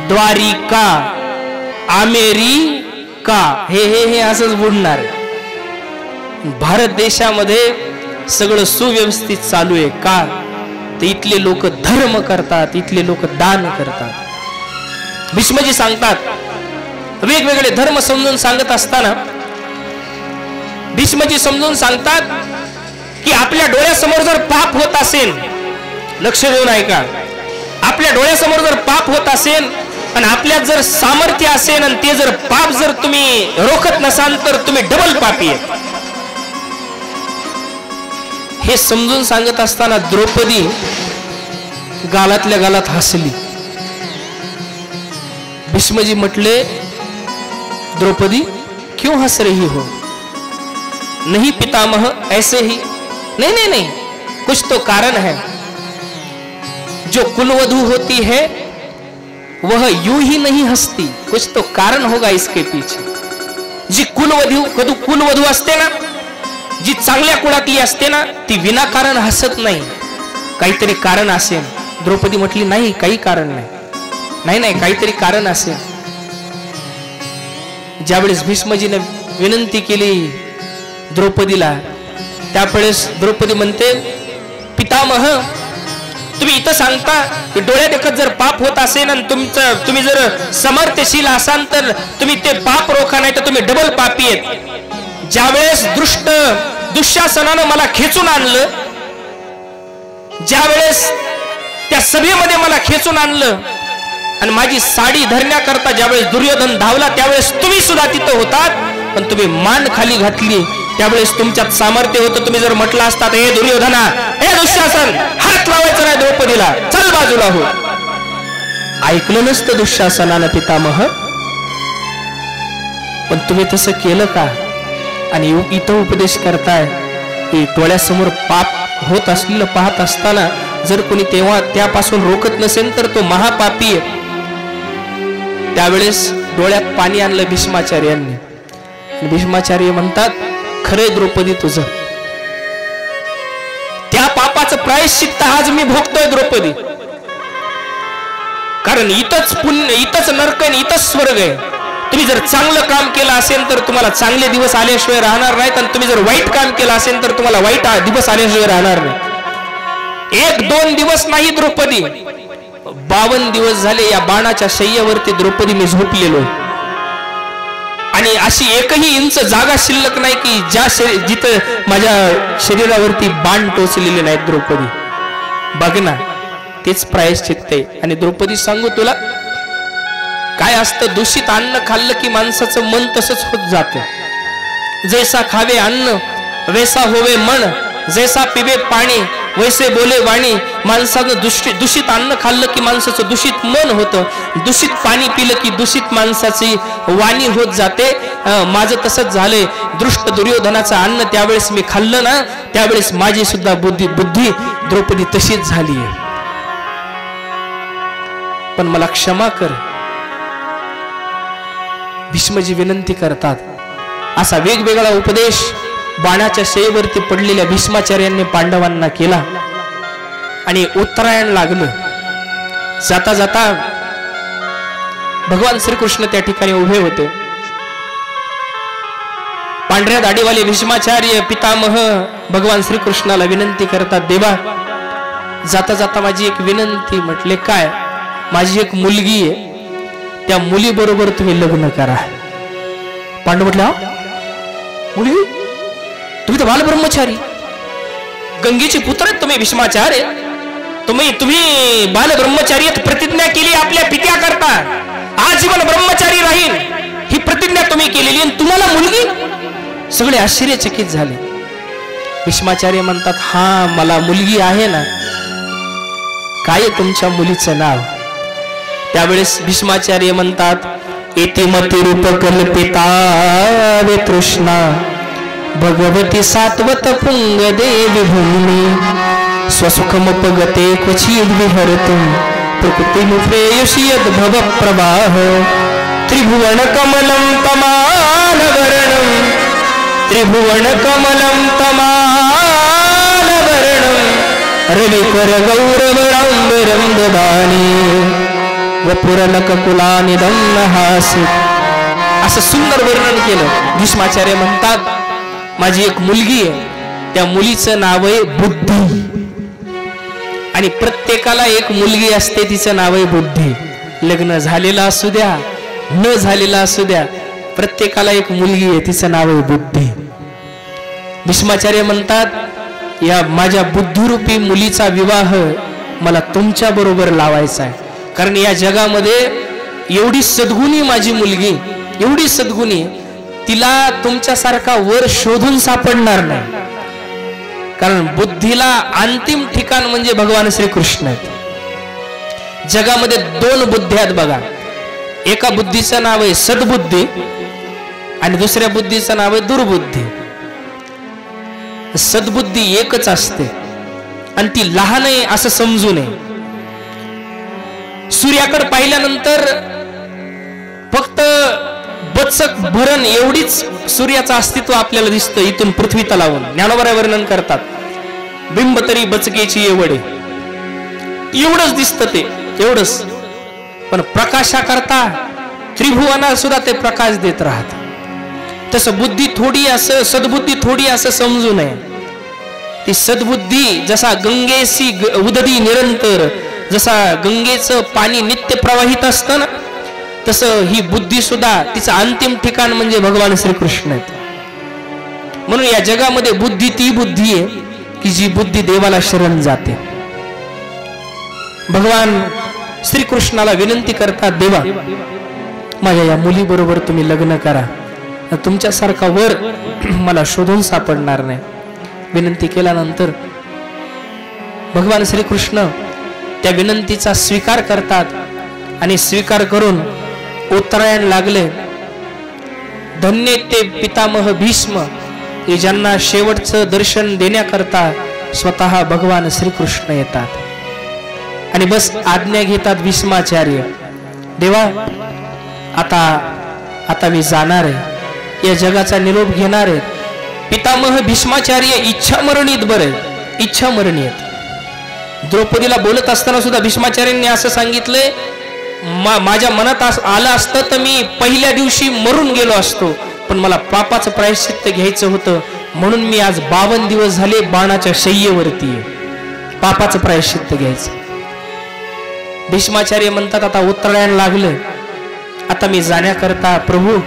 द्वारिका, अमेरिका हे हे हे असंच बुडणार. भारत देशामध्ये सगळं सुव्यवस्थित चालू आहे का? तर इथले लोक धर्म करतात, इथले लोक दान करतात. भीष्मजी सांगतात, वेगवेगळे धर्म समजून सांगत असताना भीष्मजी समजून सांगतात की आपल्या डोळ्यासमोर जर पाप होत असेल, लक्ष देऊन ऐका, आपल्या डोळ्यासमोर जर पाप होत असेल आणि आपल्यात जर सामर्थ्य असेल आणि ते जर पाप जर तुम्ही रोखत नसाल तर तुम्ही डबल पापी आहे. हे समजून सांगत असताना द्रौपदी गालातल्या गालात हसली. भीष्मजी म्हटले, द्रौपदी क्यों हंस रही हो? नहीं पितामह, ऐसे ही. नहीं नहीं नहीं, कुछ तो कारण है. जो कुलवधू होती है वह यूं ही नहीं हंसती, कुछ तो कारण होगा इसके पीछे. जी कुलवधू असते ना, जी चांगल्या कुळातली असते ना, ती विनाकारण हसत नाही, काहीतरी कारण असेल. द्रौपदी म्हटली, नाही काही कारण नाही. नाही नाही, काहीतरी कारण असेल. ज्यावेळेस भीष्मजीने विनंती केली द्रौपदीला, त्यावेळेस द्रौपदी म्हणते, पितामह तुम्ही इथं सांगता की डोळ्या देखत जर पाप होत असेल आणि तुम्ही जर समर्थशील असाल तर तुम्ही ते पाप रोखा, नाही तर तुम्ही डबल पापी आहेत. ज्यावेळेस दुःशासनानं मला खेचून आणलं, ज्यावेळेस त्या सभेमध्ये मला खेचून आणलं आणि माझी साडी धरण्याकरता ज्यावेळेस दुर्योधन धावला, त्यावेळेस तुम्ही सुद्धा तिथं होतात, पण तुम्ही मान खाली घातली. त्यावेळेस तुमच्यात सामर्थ्य होतं. तुम्ही जर म्हटलं असतात, हे दुर्योधना, हे दुःशासन, हात लावायचं नाही द्रौपदीला, चल बाजूला हो, ऐकलं नसतं दुःशासनानं पितामह. पण तुम्ही तसं केलं का? आणि इथं उपदेश करताय की डोळ्यासमोर पाप होत असलेलं पाहत असताना जर कोणी तेव्हा त्यापासून रोखत नसेल तर तो महापापी आहे. त्यावेळेस डोळ्यात पाणी आणलं भीष्माचार्यांनी. भीष्माचार्य म्हणतात, खरे द्रौपदी तुझं त्या पापाचं प्रायश्चित्त आज मी भोगतोय द्रौपदी. कारण इथंच पुण्य, इथंच नरक आहे, इथंच स्वर्ग आहे. तुम्ही जर चांगलं काम केलं असेल तर तुम्हाला चांगले दिवस आल्याशिवाय राहणार नाहीत, आणि तुम्ही जर वाईट काम केलं असेल तर तुम्हाला वाईट दिवस आल्याशिवाय राहणार नाही. 1-2 दिवस नाही द्रौपदी, 52 दिवस झाले या बाणाच्या शय्यावरती द्रौपदी मी झोपलेलो, आणि अशी एकही इंच जागा शिल्लक नाही की जिथं माझ्या शरीरावरती बाण टोचलेले नाहीत. द्रौपदी बघ ना, तेच प्रायश्चित्त आहे. आणि द्रौपदी सांगू तुला काय असतं, दूषित अन्न खाल्लं की माणसाचं मन तसंच होत जातं. जैसा खावे अन्न वैसा होवे मन, जैसा पिबे पाणी वैसे बोले वाणी. माणसानं दूषित अन्न खाल्लं की माणसाचं दूषित मन होतं, दूषित पाणी पिलं की दूषित माणसाची वाणी होत जाते. माझं तसंच झालंय. दृष्ट दुर्योधनाचं अन्न त्यावेळेस मी खाल्लं ना, त्यावेळेस माझी सुद्धा बुद्धी द्रौपदी तशीच झाली आहे. पण मला क्षमा कर. भीष्मजी विनंती करतात. असा वेगवेगळा उपदेश बाणाच्या शय्येवरती पडलेल्या भीष्माचार्यांनी पांडवांना केला. आणि उत्तरायण लागलं. जाता जाता भगवान श्रीकृष्ण त्या ठिकाणी उभे होते. पांढऱ्या दाढीवाले भीष्माचार्य पितामह भगवान श्रीकृष्णाला विनंती करतात, देवा जाता जाता माझी एक विनंती. म्हटले काय? माझी एक मुलगी आहे, त्या मुलीबरोबर तुम्ही लग्न करा. पांडव म्हटले, मुलगी? तुम्ही तर बालब्रह्मचारी, गंगेचे पुत्र आहेत तुम्ही, भीष्माचार्य. तुम्ही बालब्रह्मचारी प्रतिज्ञा केली आपल्या पित्या करता, आजीवन ब्रह्मचारी राहील ही प्रतिज्ञा तुम्ही केलेली, आणि तुम्हाला मुलगी? सगळे आश्चर्यचकित झाले. भीष्माचार्य म्हणतात, हा मला मुलगी आहे ना. काय तुमच्या मुलीचं नाव? त्यावेळेस भीष्माचार्य म्हणतात, इतिमती रूप कल्पिता वे तृष्णा भगवती सात्वत पुंग देवी भूमी स्वसुखमुपगते क्वचिद् विहरतुं प्रकृतिमुपेयुषि यद्भव प्रवाह त्रिभुवन कमलं तमालवर्णं त्रिभुवन कमलं तमालवर्णं रविकर गौरवराम्बरं ददानि वपुरलककुलानिदं नहासि. असं सुंदर वर्णन केलं. भीष्माचार्य म्हणतात, माझी एक मुलगी आहे, त्या मुलीचं नाव आहे बुद्धी. आणि प्रत्येकाला एक मुलगी असते, तिचं नाव आहे बुद्धी. लग्न झालेलं असू द्या, न झालेलं असू द्या, प्रत्येकाला एक मुलगी आहे, तिचं नाव आहे बुद्धी. भीष्माचार्य म्हणतात या माझ्या बुद्धिरूपी मुलीचा विवाह मला तुमच्या बरोबर लावायचा आहे, कारण या जगामध्ये एवढी सद्गुणी माझी मुलगी, एवढी सद्गुणी, तिला तुमच्यासारखा वर शोधून सापडणार नाही, कारण बुद्धीला अंतिम ठिकाण म्हणजे भगवान श्रीकृष्ण आहेत. जगामध्ये दोन बुद्धी आहेत बघा, एका बुद्धीचं नाव आहे सद्बुद्धी आणि दुसऱ्या बुद्धीचं नाव आहे दुर्बुद्धी. सद्बुद्धी एकच असते आणि ती लहान आहे असं समजू नये. सूर्याकडे पाहिल्यानंतर फक्त बचक भरण एवढीच सूर्याचं अस्तित्व आपल्याला दिसतं इथून पृथ्वी तलावून. ज्ञानोबा वर्णन करतात बिंब तरी बचकेची एवढे, एवढंच दिसतं ते, एवढंच. पण प्रकाशाकरता त्रिभुवनाला सुद्धा ते प्रकाश देत राहत. तसं बुद्धी थोडी असं, सद्बुद्धी थोडी असं समजू नये. ती सद्बुद्धी जसा गंगेशी उददी निरंतर, जसा गंगेचं पाणी नित्य प्रवाहित असतं ना, तसं ही बुद्धी सुद्धा तिचं अंतिम ठिकाण म्हणजे भगवान श्रीकृष्ण आहेत. म्हणून या जगामध्ये बुद्धी ती बुद्धी आहे की जी बुद्धी देवाला शरण जाते. भगवान श्रीकृष्णाला विनंती करतात, देवा माझ्या या मुली बरोबर तुम्ही लग्न करा, तुमच्यासारखा वर मला शोधून सापडणार नाही. विनंती केल्यानंतर भगवान श्रीकृष्ण त्या विनंतीचा स्वीकार करतात आणि स्वीकार करून उत्तरायण लागले. धन्य ते पितामह भीष्म की ज्यांना शेवटचं दर्शन देण्याकरता स्वतः भगवान श्रीकृष्ण येतात आणि बस आज्ञा घेतात भीष्माचार्य, देवा आता मी जाणार आहे, या जगाचा निरोप घेणार आहे. पितामह भीष्माचार्य इच्छामरणीत बरे, इच्छामरणीत. द्रौपदीला बोलत असताना सुद्धा भीष्माचार्यांनी असं सांगितलंय, माझ्या मनात आलं असतं तर मी पहिल्या दिवशी मरून गेलो असतो, पण मला पापाचं प्रायश्चित्त घ्यायचं होतं, म्हणून मी आज 52 दिवस झाले बाणाच्या शय्येवरती आहे, पापाचं प्रायश्चित्त घ्यायचं. भीष्माचार्य म्हणतात आता उत्तरायण लागलं, आता मी जाण्याकरता, प्रभू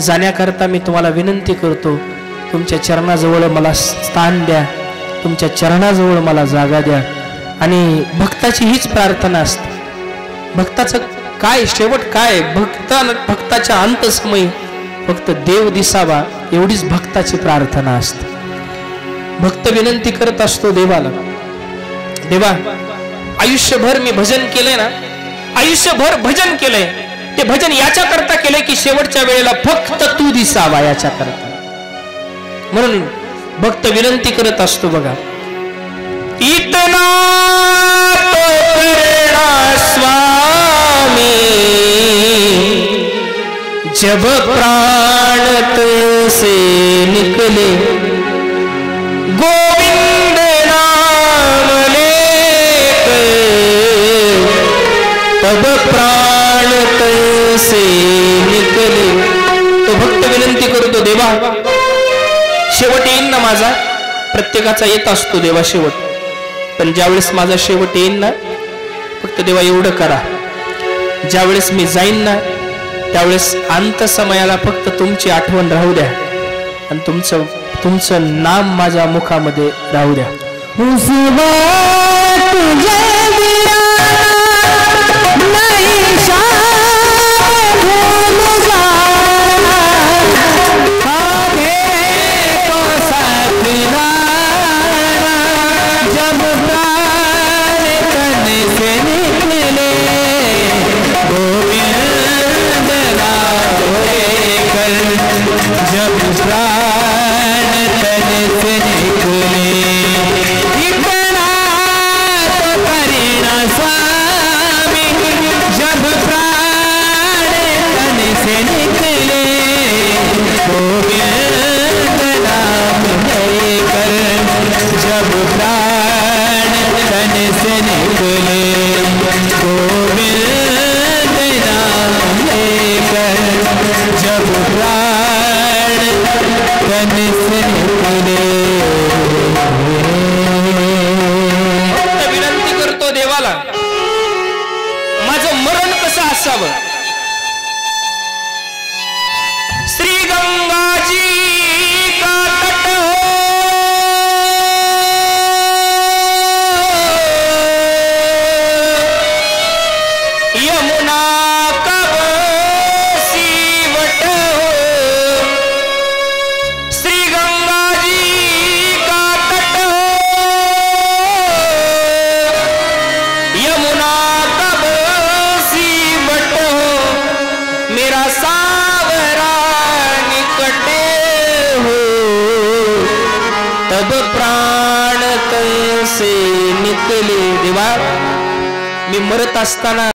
जाण्याकरता मी तुम्हाला विनंती करतो, तुमच्या चरणाजवळ मला स्थान द्या, तुमच्या चरणाजवळ मला जागा द्या. आणि भक्ताची हीच प्रार्थना असते. भक्ताचं काय शेवट काय, भक्ताच्या अंतसमयी फक्त देव दिसावा एवढीच भक्ताची प्रार्थना असते. भक्त विनंती करत असतो देवाला, देवा आयुष्यभर मी भजन केलंय ना, आयुष्यभर भजन केलंय, ते भजन याच्या करता केलंय की शेवटच्या वेळेला फक्त तू दिसावा याच्या करता. म्हणून भक्त विनंती करत असतो बघा, इतना तो करना स्वामी जब प्राण से निकले, गोविंद नाम लेकर तब प्राण से निकले. तो भक्त विनंती करतो, देवा शेवट येईन ना माझा, प्रत्येकाचा येत असतो देवा शेवट, पण ज्यावेळेस माझा शेवट येईन ना, फक्त देवा एवढं करा, ज्यावेळेस मी जाईन ना त्यावेळेस अंत समयाला फक्त तुमची आठवण राहू द्या आणि तुमचं नाम माझ्या मुखामध्ये राहू द्या. विनंती करतो देवाला, माझं मरण कसं असावं. श्री गंगा जी का तट हो अब प्राण कैसे निकले. देवा मी मरत असताना